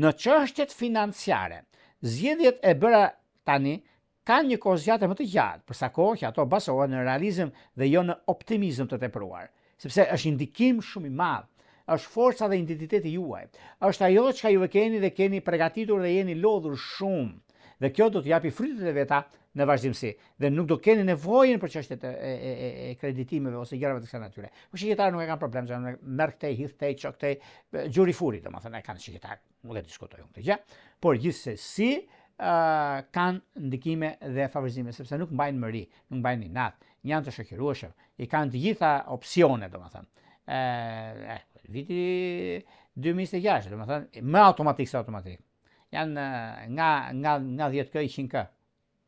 Në çështjet financiare, zgjedhjet e bëra tani kanë një kohë zgjatje më të gjatë, për sa kohë që ato bazohen në realizëm dhe jo në optimizëm të tepruar, sepse është indikim shumë i madh, është forca dhe identiteti juaj, është ajo çka ju keni dhe keni përgatitur dhe jeni lodhur shumë, dhe kjo do të japi frytet e veta në vazhdimsi, dhe nuk do keni nevojën për çështjet e kreditimeve ose gjërave të kësaj natyre. Po shqiptarët nuk e kanë problem, që merr këtej, hidh këtej, çok këtej, gjuri furi, domethënë e kanë shqiptarët, nuk e diskutoj unë këtë gjë, por gjithsesi kanë ndikime dhe favorizime, sepse nuk mbajnë mëri, nuk mbajnë inat, janë të shoqërueshëm, i kanë të gjitha opsione, domethënë. Viti 2026, domethënë, më automatik se automatik. Janë nga 10k i 100k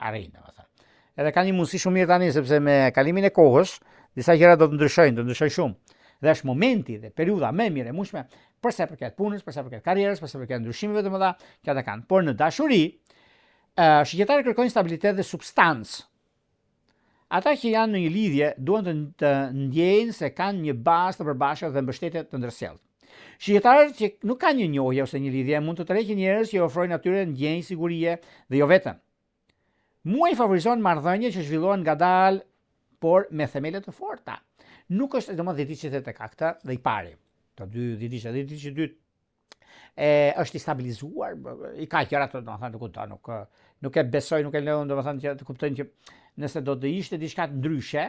arrin, domethënë. Edhe ka një mundësi shumë mirë tani, sepse me kalimin e kohës, disa gjëra do të ndryshojnë shumë. Dhe është momenti dhe periudha më e mirë e mundshme për sa i përket punës, për sa i përket karrierës, për sa i përket ndryshimeve të mëdha që ata kanë. Por në dashuri, shqiptarët kërkojnë stabilitet dhe substancë. Ata që janë në një lidhje duhen të ndjejnë se kanë një bazë të përbashkët dhe mbështetje të ndërsjellët. Shqiptarët që nuk kanë një njohje ose një lidhje mund të tërheqin njerëz që ofrojnë atyre ndjenjë sigurie dhe jo vetëm. Mua i favorizon marrëdhënie që zhvillohen ngadalë, por me themele të forta. Nuk është domosdoshmë dhjetëçi tek akta dhe i pari. Të dy dhjetëçi dytë është i stabilizuar, i ka gjëra të domethënë të kupton, nuk e besoj, nuk e lëon domethënë që të kuptojnë që nëse do të ishte diçka ndryshe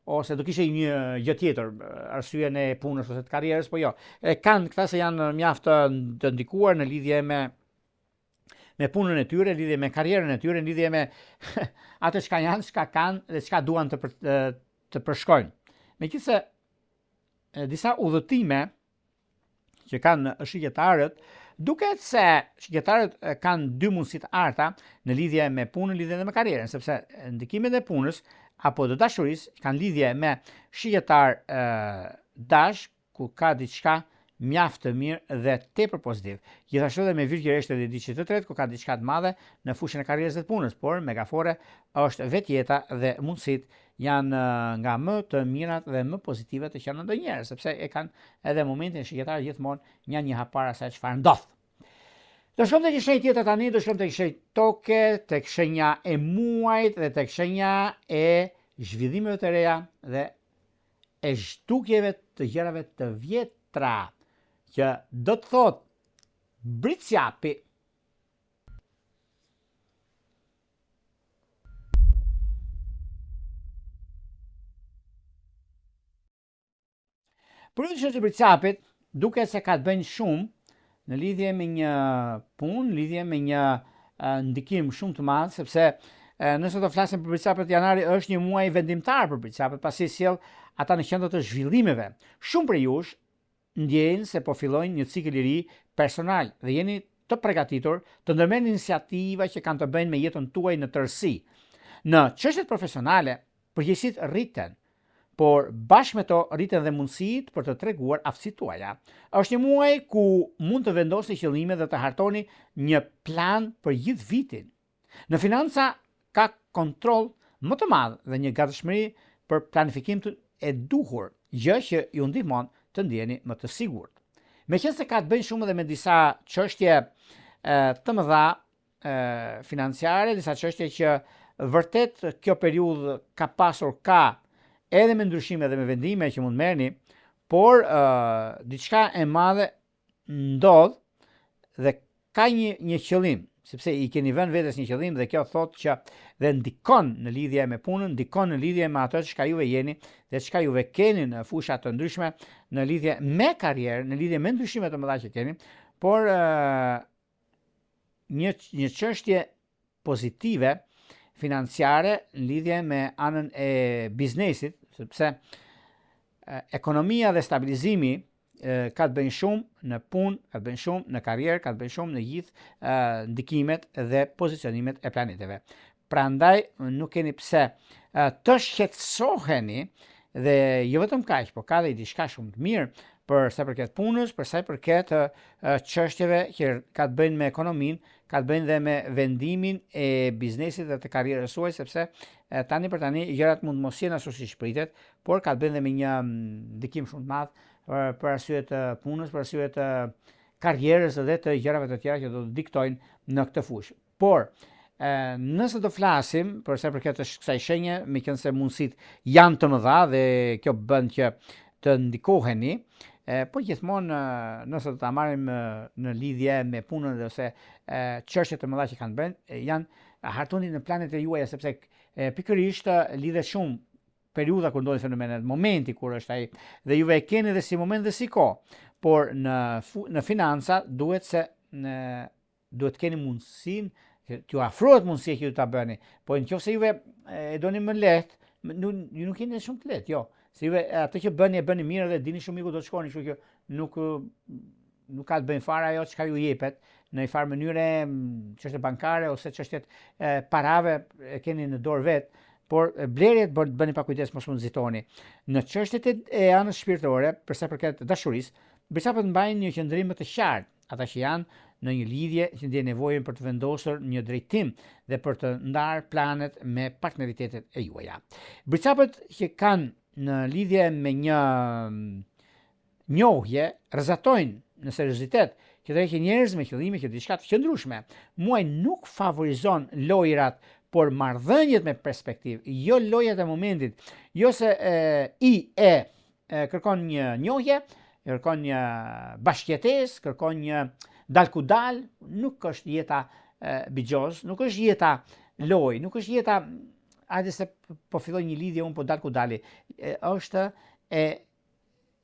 ose do kishte një gjë tjetër, arsyen e punës ose të karrierës, po jo. Kanë këta se janë mjaft të ndikuar në lidhje me punën e tyre, lidhje me karrierën e tyre, lidhje me atë çka janë, çka kanë dhe çka duan të përshkojnë. Megjithëse disa udhëtime që kanë shqiptarët, duket se shqiptarët kanë dy mundësi të arta në lidhje me punën, lidhje me karrierën, sepse ndikimet e punës apo të dashurisë kanë lidhje me shqiptar dash ku ka diçka mjaft të mirë dhe tepër pozitiv. Gjithashtu edhe me virgjëresht edhe diçka të tretë ku ka diçka të madhe në fushën e karrierës dhe të punës, por megafore është vetjeta dhe mundësitë janë nga më të mirat dhe më pozitive të qenë ndonjëherë, sepse e kanë edhe momentin shqiptarë gjithmonë një hap para se çfarë ndodh. Do shkojmë tek shenja tjetër tani, do shkojmë tek shenja toke, tek shenja e muajit dhe tek shenja e zhvillimeve të reja dhe e zhdukjeve të gjërave të vjetra, që do të thotë britsjapi. Përgjithësisht e britsjapit duket se ka të bëjnë shumë në lidhje me një punë, në lidhje me një ndikim shumë të madh, sepse nëse do flasim për britsjapet, janari është një muaj vendimtar për britsjapet, pasi sjell ata në qendër të zhvillimeve. Shumë prej jush ndjejnë se po fillojnë një cikël i ri personal dhe jeni të përgatitur të ndërmerrni iniciativa që kanë të bëjnë me jetën tuaj në tërësi. Në çështjet profesionale, përgjegjësitë rriten, por bashkë me to rriten dhe mundësitë për të treguar aftësitë tuaja. Është një muaj ku mund të vendosni qëllime dhe të hartoni një plan për gjithë vitin. Në financa ka kontroll më të madh dhe një gatishmëri për planifikim e duhur, gjë që ju ndihmon të ndjeni më të sigurt. Meqense ka të bëjë shumë edhe me disa çështje të mëdha financiare, disa çështje që vërtet kjo periudhë ka pasur edhe me ndryshime dhe me vendime që mund merrni, por diçka e madhe ndodh dhe ka një qëllim, sepse i keni vënë vetes një qëllim dhe kjo thotë që dhe ndikon në lidhje me punën, ndikon në lidhje me ato çka juve jeni dhe çka juve keni në fusha të ndryshme, në lidhje me karrierën, në lidhje me ndryshime të mëdha që keni, por një çështje pozitive financiare në lidhje me anën e biznesit, sepse ekonomia dhe stabilizimi ka të bëjnë shumë në punë, ka të bëjnë shumë në karrierë, ka të bëjnë shumë në gjithë ndikimet dhe pozicionimet e planeteve. Prandaj nuk keni pse të shqetësoheni dhe jo vetëm kaq, por ka dhe diçka shumë të mirë për sa i përket punës, për sa i përket çështjeve që ka të bëjnë me ekonominë, ka të bëjnë dhe me vendimin e biznesit dhe të karrierës suaj, sepse tani për tani gjërat mund mos jenë ashtu siç pritet, por ka të bëjnë dhe me një ndikim shumë të madh për arsye të punës, për arsye të karrierës dhe të gjërave të tjera që do të diktojnë në këtë fushë. Por Nëse do flasim për sa përket kësaj shenje, meqense mundësit janë të mëdha dhe kjo bën që të ndikoheni, po gjithmonë nëse do ta marrim në lidhje me punën ose çështjet të mëdha që kanë bën, janë hartuni në planet e juaja, sepse pikërisht lidhet shumë periudha kur ndodhin fenomenet, momenti kur është ai, dhe juve e keni dhe si moment dhe si kohë, por në financa duhet keni mundësinë t'ju afrohet mundësia që ju ta bëni, po nëse juve e doni më lehtë, ju nuk jeni shumë të lehtë, jo. Se juve atë që bëni mirë dhe dini shumë ku do të shkoni, kështu që nuk ka të bëjnë fare ajo çka ju jepet në një farë mënyre, çështje bankare ose çështjet parave e keni në dorë vet, por blerjet bëni pa kujdes, mos u nxitoni. Në çështjet e anës shpirtërore, për sa përket dashurisë, besapat mbajnë një qëndrim më të qartë, ata që janë në një lidhje që ndjen nevojën për të vendosur një drejtim dhe për të ndarë planet me partneritetet e juaja. Bricapët që kanë në lidhje me një njohje rrezatojnë në seriozitet që të heqin njerëz me qëllime që diçka të qëndrueshme. Muaj nuk favorizon lojrat, por marrëdhëniet me perspektivë, jo lojat e momentit, jo se kërkon një njohje, kërkon një bashkëjetesë, kërkon një dal ku dal, nuk është jeta bigjoz, nuk është jeta loj, nuk është jeta hajde se po filloj një lidhje unë po dal ku dali. Është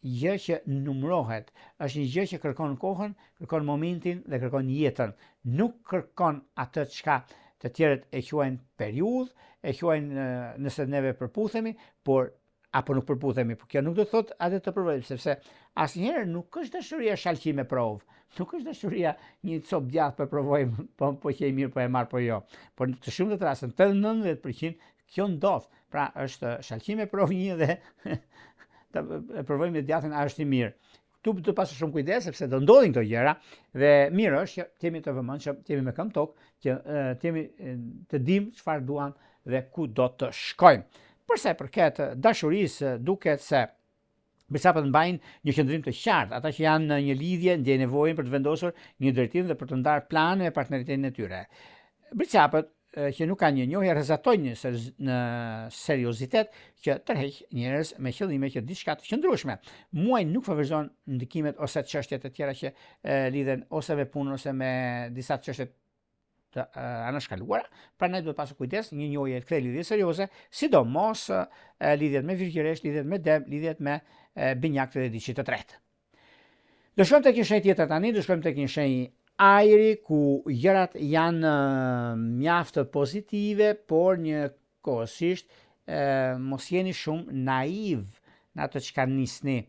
gjë që numërohet, është një gjë që kërkon kohën, kërkon momentin dhe kërkon jetën. Nuk kërkon atë çka të tjerët e quajnë periudhë, e quajnë nëse neve përputhemi, por apo nuk përputhemi, por kjo nuk do të thotë atë të provojmë, sepse asnjëherë nuk është dashuria shalqim me provë. Nuk është dashuria një copë djathtë për provojmë, po që e mirë, po e marr, po jo. Por të shumtë të raste, 90% kjo ndodh. Pra është shalqim me provë një dhe të provojmë djathtën a është i mirë. Tu të pasur shumë kujdes sepse do ndodhin këto gjëra dhe mirë është që të jemi të vëmendshëm, të jemi me këmbë tokë, që të dimë çfarë duam dhe ku do të shkojmë. Përsa përket dashurisë, duket se besapat mbajnë një qëndrim të qartë, ata që janë në një lidhje ndjejnë nevojën për të vendosur një drejtim dhe për të ndarë plane me partneritetin e tyre. Besapat që nuk kanë një njohje rrezatojnë në seriozitet që tërheq njerëz me qëllime që diçka të qëndrueshme. Muaj nuk favorizon ndikimet ose çështjet e tjera që lidhen ose me punën ose me disa çështje të anashkaluara, prandaj duhet pasur kujdes një njohje të lidhje serioze, sidomos lidhjet me virgjëresht, lidhjet me dëm, lidhjet me binjaktë dhe diçka të tretë. Do shkojmë tek një shenjë tjetër tani, do shkojmë tek një shenjë ajri ku gjërat janë mjaft pozitive, por njëkohësisht mos jeni shumë naiv në ato çka nisni.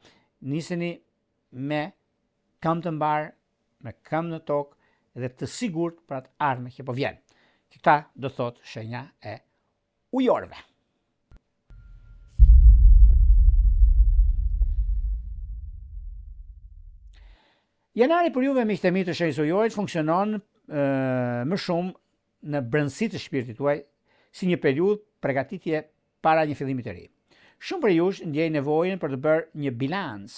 Niseni me këmbë të mbar, me këmbë në tokë dhe të sigurt për atë ardhme që po vjen. Këta do thot shenja e ujorëve. Janari për juve miqtë e mi të shenjës ujorit funksionon më shumë në brendësi të shpirtit tuaj si një periudhë përgatitje para një fillimi të ri. Shumë për jush ndjej nevojën për të bërë një bilans,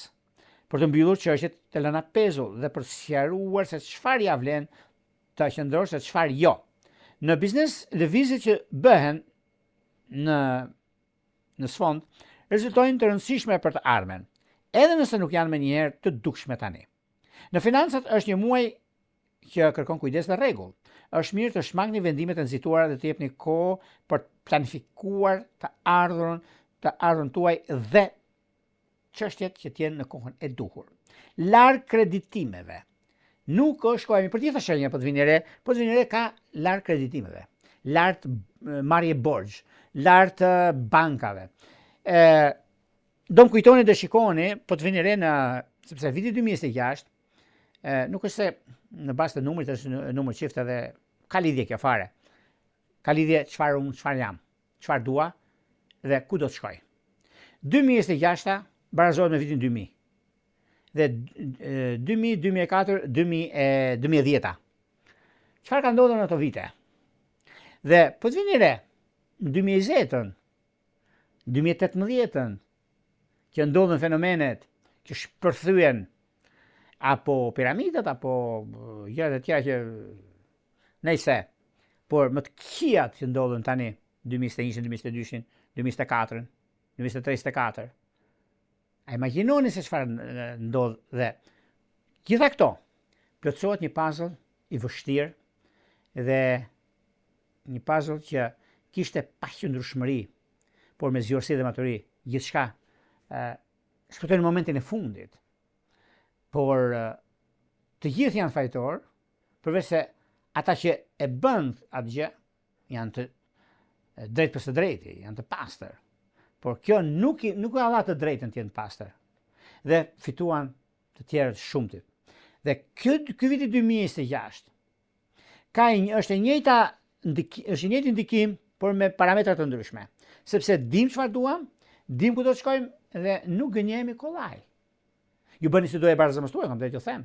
për të mbyllur çështjet të lëna pezull dhe për të sqaruar se çfarë ja vlen të qëndrosh se çfarë jo. Në biznes, lëvizjet që bëhen në sfond rezultojnë të rëndësishme për të ardhmen, edhe nëse nuk janë menjëherë të dukshme tani. Në financat është një muaj që kërkon kujdes dhe rregull. Është mirë të shmangni vendimet e nxituara dhe të jepni kohë për të planifikuar të ardhurën tuaj dhe çështjet që të jenë në kohën e duhur. Larg kreditimeve. Nuk është koha për gjitha shenja po të vini re, po të vini re ka larg kreditimeve, lart marrje borxh, lart bankave. Do më kujtoni dhe shikoni, po të vini re sepse viti 2026 nuk është se në bazë të numrit është numër çift edhe ka lidhje kjo fare. Ka lidhje çfarë jam, çfarë dua dhe ku do të shkoj. 2026 barazohet me vitin 2000. Dhe 2000, 2004, 2010. Çfarë ka ndodhur në ato vite? Dhe po të vini re, në 2020-ën, 2018-ën, që ndodhen fenomenet që shpërthyen apo piramidat, apo gjërat e tjera që nejse, por më të këqijat që ndodhen tani 2021, 2022, 2024, 2024. A imagjinoni se çfarë ndodh dhe gjitha këto plotësohet një puzzle i vështirë dhe një puzzle që kishte paqëndrueshmëri, por me zgjuarsi dhe maturi, gjithçka shpëtoi në momentin e fundit. Por të gjithë janë fajtor, përveç se ata që e bën atë gjë janë të drejt për së drejti, janë të pastër. Por kjo nuk e dha të drejtën të jenë pastër. Dhe fituan të tjerët shumtit. Dhe ky viti 2026 është e njëjti ndikim, por me parametra të ndryshme. Sepse dim çfarë duam, dim ku do të shkojmë dhe nuk gënjehemi kollaj. Ju bëni si do e barazëmëstuar, kam drejt t'ju them.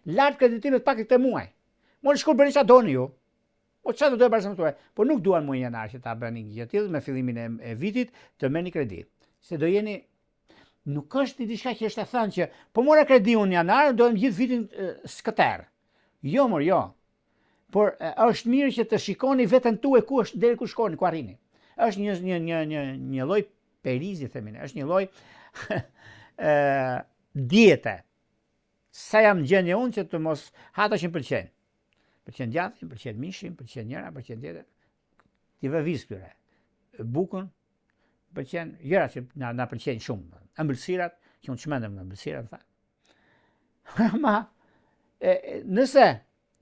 Lart kreditimet pak këtë muaj. Mori shkur bëni çfarë doni ju. Po çfarë do e barazëmëstuar? Po nuk duan muajin janar që ta bëni një gjë tillë me fillimin e vitit të merrni kredi. Se do jeni nuk është diçka që është e thënë që po mora kredi unë janar, do gjithë vitin skëter. Jo, jo. Por është mirë që të shikoni veten tuaj ku është deri ku shkoni, ku arrini. Është një lloj perizi themin, është një lloj diete. Sa jam gjendje unë që të mos hata që më pëlqen. Pëlqen djathtë, pëlqen mishi, pëlqen njëra, pëlqen tjetër. Ti vë viz këtyre. Bukën, pëlqen gjëra që na pëlqejnë shumë. Ëmbëlsirat, që unë çmendem nga ëmbëlsirat fat. Ma nëse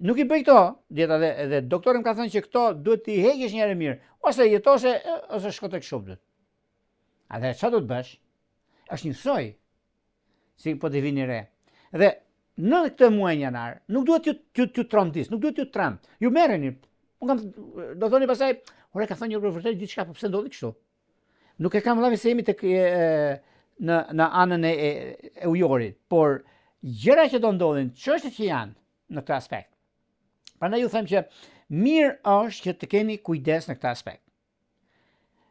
nuk i bëj këto, dieta dhe doktori më ka thënë që këto duhet t'i heqësh një herë mirë, ose jetose ose shko tek shopët. Atëherë çfarë do të bësh? Është një soi. Si po të vini re. Dhe në këtë muaj janar, nuk duhet t'ju trondis, nuk duhet t'ju trem. Ju merreni. Do thoni pastaj, ore ka thënë një për vërtet diçka, po pse ndodhi kështu? Nuk e kam vëllai se jemi tek në anën e ujorit, por gjëra që do ndodhin, çështjet që janë në këtë aspekt. Prandaj ju them që mirë është që të keni kujdes në këtë aspekt.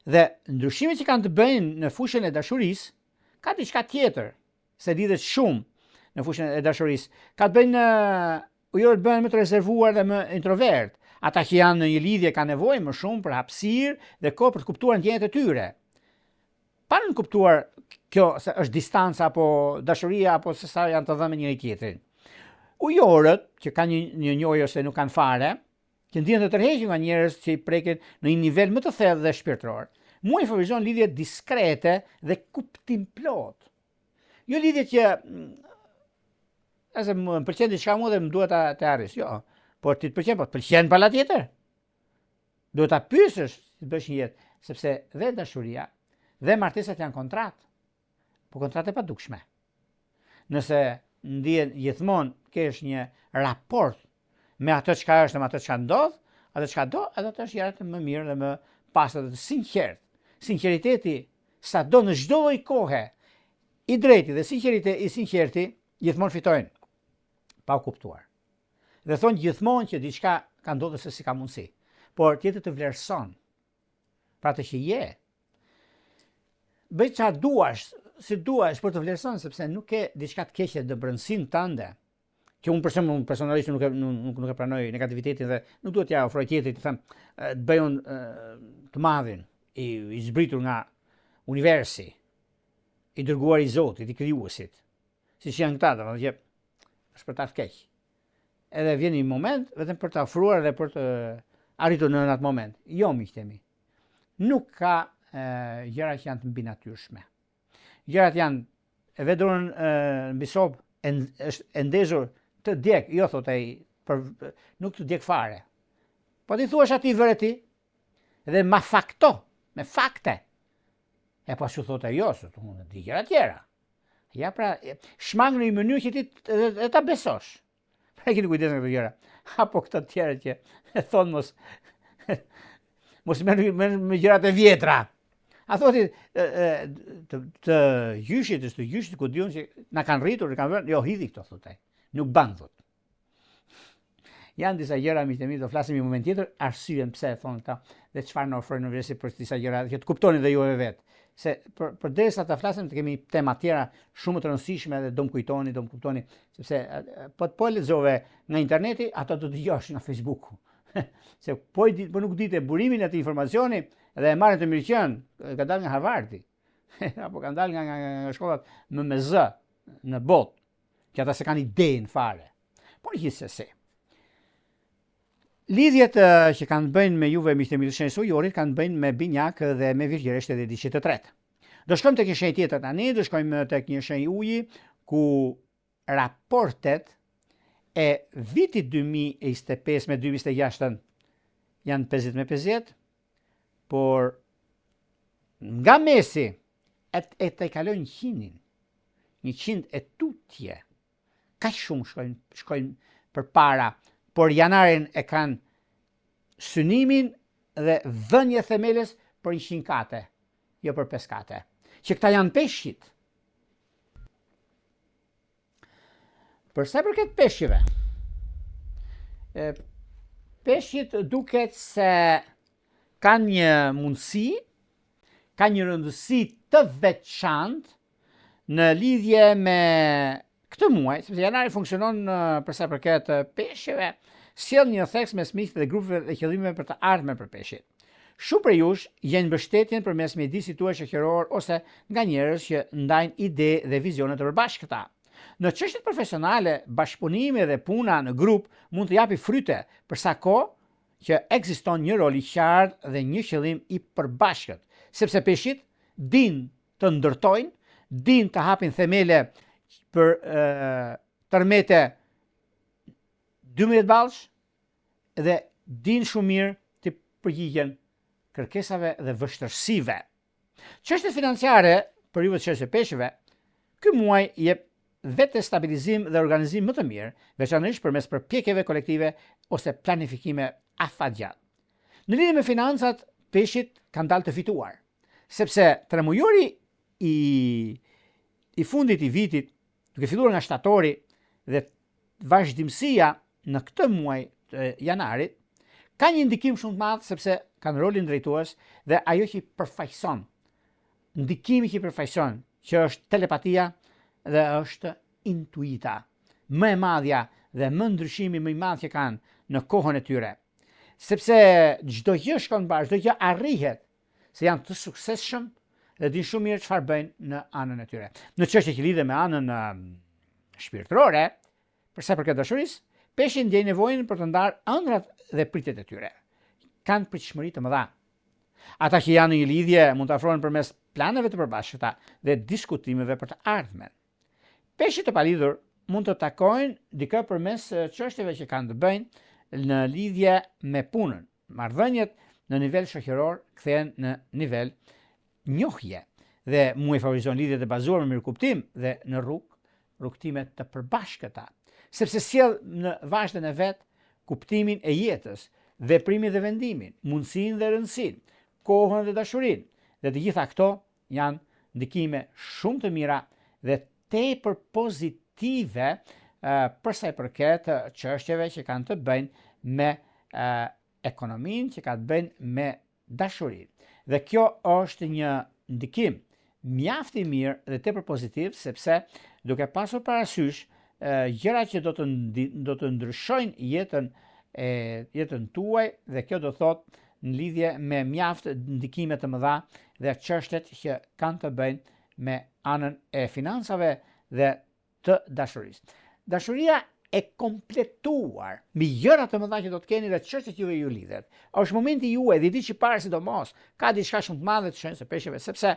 Dhe ndryshimet që kanë të bëjnë në fushën e dashurisë, ka diçka tjetër, se lidhet shumë në fushën e dashurisë. Ka të bëjnë ujorët bëhen më të rezervuar dhe më introvert. Ata që janë në një lidhje kanë nevojë më shumë për hapësirë dhe kohë për të kuptuar ndjenjat e tyre. Pa në kuptuar kjo se është distanca apo dashuria apo se sa janë të dhënë me njëri tjetrin. Ujorët që kanë një njohje ose nuk kanë fare, që ndjen të tërheqin nga njerëz që i prekin në një nivel më të thellë dhe shpirtëror. Mua i favorizon lidhje diskrete dhe kuptimplot. Jo lidhje që nëse më pëlqen diçka mua dhe më duhet ta arris. Jo, por ti të pëlqen, po të pëlqen pala tjetër. Duhet ta pyesësh si të bësh një jetë, sepse dhe dashuria dhe martesat janë kontratë. Po kontratë e padukshme. Nëse ndjen gjithmonë kesh një raport me atë çka është dhe me atë çka ndodh, atë çka do, atë është gjëra më mirë dhe më pastër dhe të sinqert. Sinqeriteti sado në çdo lloj kohe, i drejti dhe i sinqerti gjithmonë fitojnë pa u kuptuar. Dhe thonë gjithmonë që diçka ka ndodhur se si ka mundësi, por tjetër të vlerëson pra të që je. Bëj çfarë duash, si duash për të vlerëson, sepse nuk ke diçka të keqe në brendësinë tënde. Që unë për shembull personalisht nuk e pranoj negativitetin dhe nuk duhet t'ja ofroj tjetrit të them të bëj unë të madhin, i zbritur nga universi, i dërguar i Zotit, i krijuesit. Siç janë këta, domethënë që është për ta keq. Edhe vjen një moment vetëm për ta ofruar dhe për të arritur në atë moment. Jo, miqtemi. Nuk ka gjëra që janë të mbinatyrshme. Gjërat janë e vedurën mbi sopë, është e ndezur të djeg, jo thot ai, nuk të djeg fare. Po ti thuash atij vëre ti, dhe me fakte. E pas që thot ai, jo, se të mund të di gjëra tjera. Ja pra, shmang në një mënyrë që ti ta besosh. Pra keni kujdes nga këto gjëra. Apo këto tjera që e thon mos merr me gjërat e vjetra. A thoti të gjyshit ku diun që na kanë rritur, kanë vënë, jo hidhi këto thotë ai. Nuk ban thot. Janë disa gjëra miqtë mi, do flasim një moment tjetër, arsyen pse e thon këta dhe çfarë na ofrojnë në vlerësi për disa gjëra që të kuptoni dhe ju e vet. Se përderisa ta flasim të kemi tema tjera shumë të rëndësishme dhe do më kujtoni, do më kuptoni, sepse po e lexove nga interneti, ato do të dëgjosh nga Facebooku. Se po nuk dite burimin e të informacioni dhe e marrën të mirëqen, ka dalë nga Harvardi, apo ka dalë nga shkollat MMZ në botë, që ata se kanë idejnë fare. Por gjithsesi, lidhjet që kanë bëjnë me juve miqtë të shenjës ujorit kanë bëjnë me binjak dhe me virgjëresht edhe diçit të tretë. Do shkojmë tek një shenjë tjetër tani, do shkojmë tek një shenjë uji ku raportet e vitit 2025 me 2026 janë 50-50, por nga mesi e të kalojnë 100 e tutje. Ka shumë shkojnë për para, por janarin e kanë synimin dhe dhënje themeles për 100 kate, jo për 5 kate. Që këta janë peshqit. Përsa përket peshqive, peshqit duket se kanë një mundësi, kanë një rëndësi të veçantë në lidhje me këtë muaj, sepse janari funksionon përsa përket peshqeve, sjell një theks mes miqve dhe grupeve dhe qëllimeve për të ardhmen për peshqit. Shumë prej jush jenë mbështetjen përmes mjedisit tuaj shoqëror ose nga njerëz që ndajnë ide dhe vizione të përbashkëta. Në çështjet profesionale, bashkëpunimi dhe puna në grup mund të japi fryte për sa kohë që ekziston një rol i qartë dhe një qëllim i përbashkët, sepse peshqit din të ndërtojnë, din të hapin themele për tërmete 12 ballësh dhe din shumë mirë të përgjigjen kërkesave dhe vështërsive. Çështjet financiare për juve të çështjes së peshqeve, ky muaj jep vetë stabilizim dhe organizim më të mirë, veçanërisht përmes përpjekjeve kolektive ose planifikime afatgjatë. Në lidhje me financat, peshqit kanë dalë të fituar, sepse tremujori i fundit i vitit, duke filluar nga shtatori dhe vazhdimësia në këtë muaj të janarit, ka një ndikim shumë të madh sepse kanë rolin drejtues dhe ajo që i përfaqëson, ndikimi që i përfaqëson, që është telepatia dhe është intuita, më e madhja dhe më ndryshimi më i madh që kanë në kohën e tyre. Sepse çdo gjë shkon bashkë, çdo gjë arrihet, se janë të suksesshëm dhe din shumë mirë çfarë bëjnë në anën e tyre. Në çështje që lidhen me anën shpirtërore, për sa përket dashurisë, peshqit ndjejnë nevojën për të ndarë ëndrat dhe pritjet e tyre. Kanë pritshmëri të mëdha. Ata që janë në një lidhje mund të afrohen përmes planeve të përbashkëta dhe diskutimeve për të ardhmen. Peshqit të palidhur mund të takojnë dikë përmes çështjeve që kanë të bëjnë në lidhje me punën. Marrëdhëniet në nivel shoqëror kthehen në nivel njohje dhe muaj favorizon lidhjet e bazuara në mirëkuptim dhe në rrugtime të përbashkëta, sepse sjell në vazhdën e vet kuptimin e jetës, veprimin dhe vendimin, mundësinë dhe rëndësinë, kohën dhe dashurinë, dhe të gjitha këto janë ndikime shumë të mira dhe tepër pozitive përsa i përket çështjeve që kanë të bëjnë me ekonominë, që kanë të bëjnë me dashurinë. Dhe kjo është një ndikim mjaft i mirë dhe tepër pozitiv, sepse duke pasur parasysh gjëra që do të ndryshojnë jetën tuaj, dhe kjo do thotë në lidhje me mjaft ndikime të mëdha dhe çështjet që kanë të bëjnë me anën e financave dhe të dashurisë. Dashuria e kompletuar mbi gjëra të mëdha që do të keni dhe çështjet juve ju lidhet. Është momenti juaj, dhe ditë që parë sidomos, ka diçka shumë të madhe të shenjës së peshqeve, sepse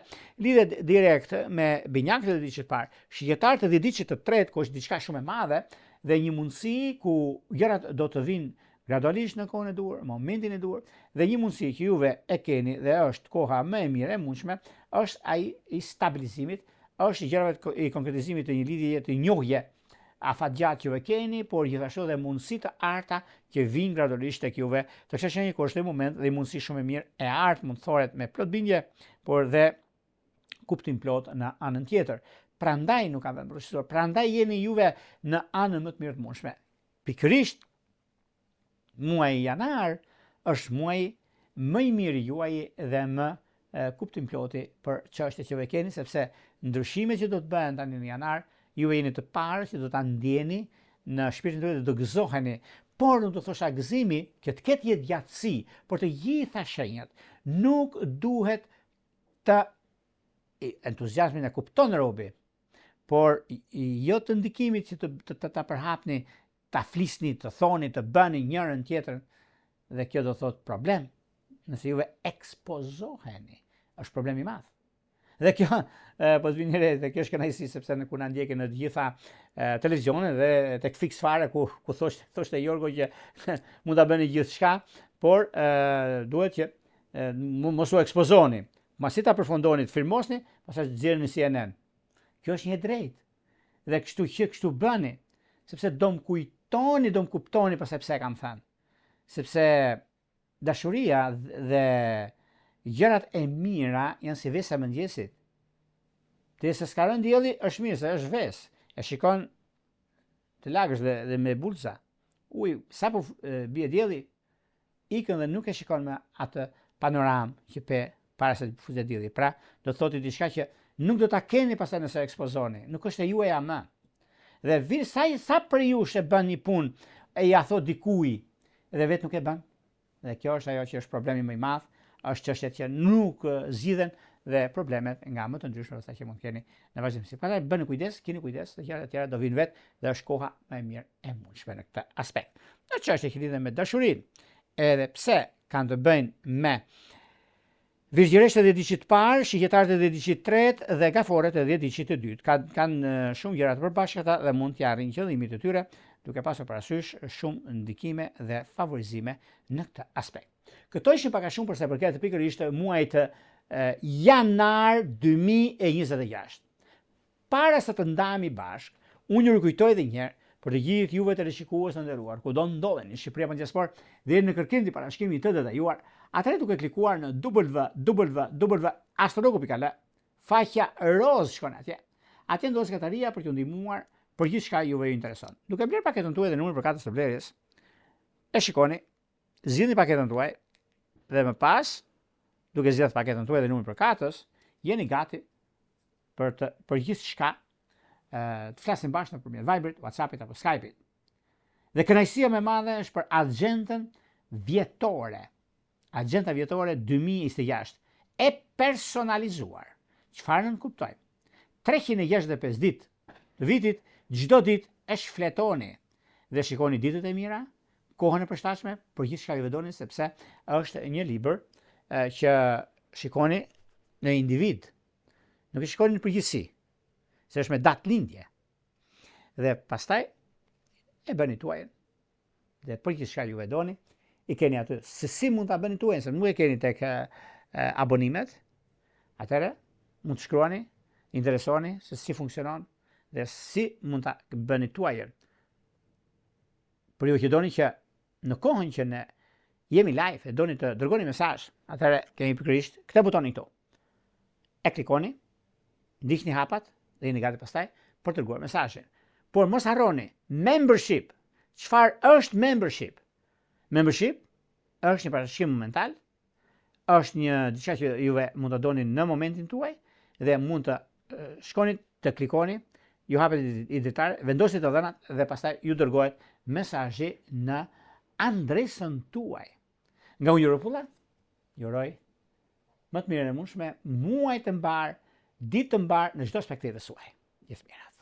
lidhet direkt me binjakët e ditës së parë, shqyrtarët e ditës së tretë, ku është diçka shumë e madhe dhe një mundësi ku gjërat do të vinë gradualisht në kohën e duhur, momentin e duhur, dhe një mundësi që juve e keni dhe është koha më e mirë e mundshme, është ai i stabilizimit, është gjërave i konkretizimit të një lidhje të njohje afatgjatë që juve keni, por gjithashtu dhe mundësi të arta që vinë gradualisht tek juve, të kësaj shenje ku është në moment dhe mundësi shumë e mirë e artë mund thoret me plot bindje, por dhe kuptim plot në anën tjetër. Prandaj nuk ka vend përgjithësor, prandaj jeni juve në anën më të mirë të mundshme. Pikërisht muaji janar është muaji më i mirë juaj dhe më kuptim ploti për çështjet që juve keni, sepse ndryshimet që do të bëhen tani në janar, juve jeni të parë që do ta ndjeni në shpirtin tuaj dhe do gëzoheni Por nuk do thosha gëzimi që të ketë jetë gjatësi, por të gjitha shenjat nuk duhet të entuziazmin e kupton robi, por jo të ndikimit që të ta përhapni, ta flisni, të thoni, të bëni njërën tjetrën, dhe kjo do thot problem. Nëse juve ekspozoheni, është problem i madh. Dhe kjo, po të vini re, dhe kjo është kënaqësi sepse në kuna ndjekin në të gjitha televizionet dhe tek Fix Fare ku thoshte Jorgo që mund ta bëni gjithçka, por duhet që mos u ekspozoni. Masi ta përfundoni, të firmosni, pastaj të nxjerrni në CNN. Kjo është një drejt. Dhe kështu bëni, sepse do më kujtoni, do më kuptoni pastaj pse kam thënë. Sepse dashuria dhe gjërat e mira janë si vesa mëngjesit. Të se s'ka rënë dielli është mirë, se është vesë. E shikon të lagësh dhe me bulza. Sa po bie dielli, ikën dhe nuk e shikon me atë panoram që pe para se të futet dielli. Pra, do të thotë diçka që nuk do ta keni pastaj nëse ekspozoni. Nuk është e juaja më. Dhe sa për ju e bën një punë e ja thot dikuj dhe vetë nuk e bën. Dhe kjo është ajo që është problemi më i madh, është çështjet që nuk zgjidhen dhe problemet nga më të ndryshme ata që mund të keni në vazhdimsi. Pastaj bëni kujdes, keni kujdes, të gjërat e tjera do vinë vetë dhe është koha më e mirë e mundshme në këtë aspekt. Në çështje që lidhen me dashurinë, edhe pse kanë të bëjnë me virgjëresht e diçit parë, shigjetarët e diçit tretë dhe gaforet e diçit të dytë. Kanë shumë gjëra të përbashkëta dhe mund të arrijnë qëllimit të tyre, duke pasur parasysh shumë ndikime dhe favorizime në këtë aspekt. Këto ishin pak a shumë për sa i përket pikërisht muajit janar 2026. Para se të ndahemi bashkë, unë ju rikujtoj edhe një herë për të gjithë juve të rishikues të nderuar, kudo ndodheni në Shqipëri apo në diasporë, dhe në kërkim të parashikimit të detajuar, atëherë duke klikuar në www.astronoku.al, faqja roz shkon atje. Atje ndodhet sekretaria për t'ju ndihmuar për gjithçka juve ju intereson. Duke bler paketën tuaj dhe numrin për katës së vlerës, e shikoni, zgjidhni paketën tuaj dhe më pas, duke zgjedhur paketën tuaj dhe numrin për katës, jeni gati për gjithçka të flasim bashkë nëpërmjet Viberit, WhatsAppit apo Skypeit. Dhe kënaqësia më e madhe është për agjentën vjetore. Agjenta vjetore 2026 e personalizuar. Çfarë nën kuptoj? 365 ditë të vitit, çdo ditë e shfletoni dhe shikoni ditët e mira, kohën e përshtatshme për gjithçka ju doni, sepse është një libër që shikoni në individ. Nuk e shikoni në përgjithësi, se është me datë lindje. Dhe pastaj e bëni tuajën. Dhe për gjithçka ju doni, i keni aty. Se si mund ta bëni tuajën, se nuk e keni tek abonimet, atëherë mund të shkruani, interesoni se si funksionon dhe si mund ta bëni tuajën. Për ju që doni që në kohën që ne jemi live e doni të dërgoni mesazh, atëherë kemi pikërisht këtë butonin këtu. E klikoni, ndiqni hapat dhe jeni gati pastaj për të dërguar mesazhin. Por mos harroni, membership. Çfarë është membership? Membership është një parashikim momental, është një diçka që juve mund ta doni në momentin tuaj dhe mund të shkoni të klikoni, ju hapet i detar, vendosni të dhënat dhe pastaj ju dërgohet mesazhi në adresën tuaj. Nga unë Europulla, ju uroj më të mirën e mundshme, muaj të mbar, ditë të mbar në çdo aspekt të jetës suaj. Gjithë mirat.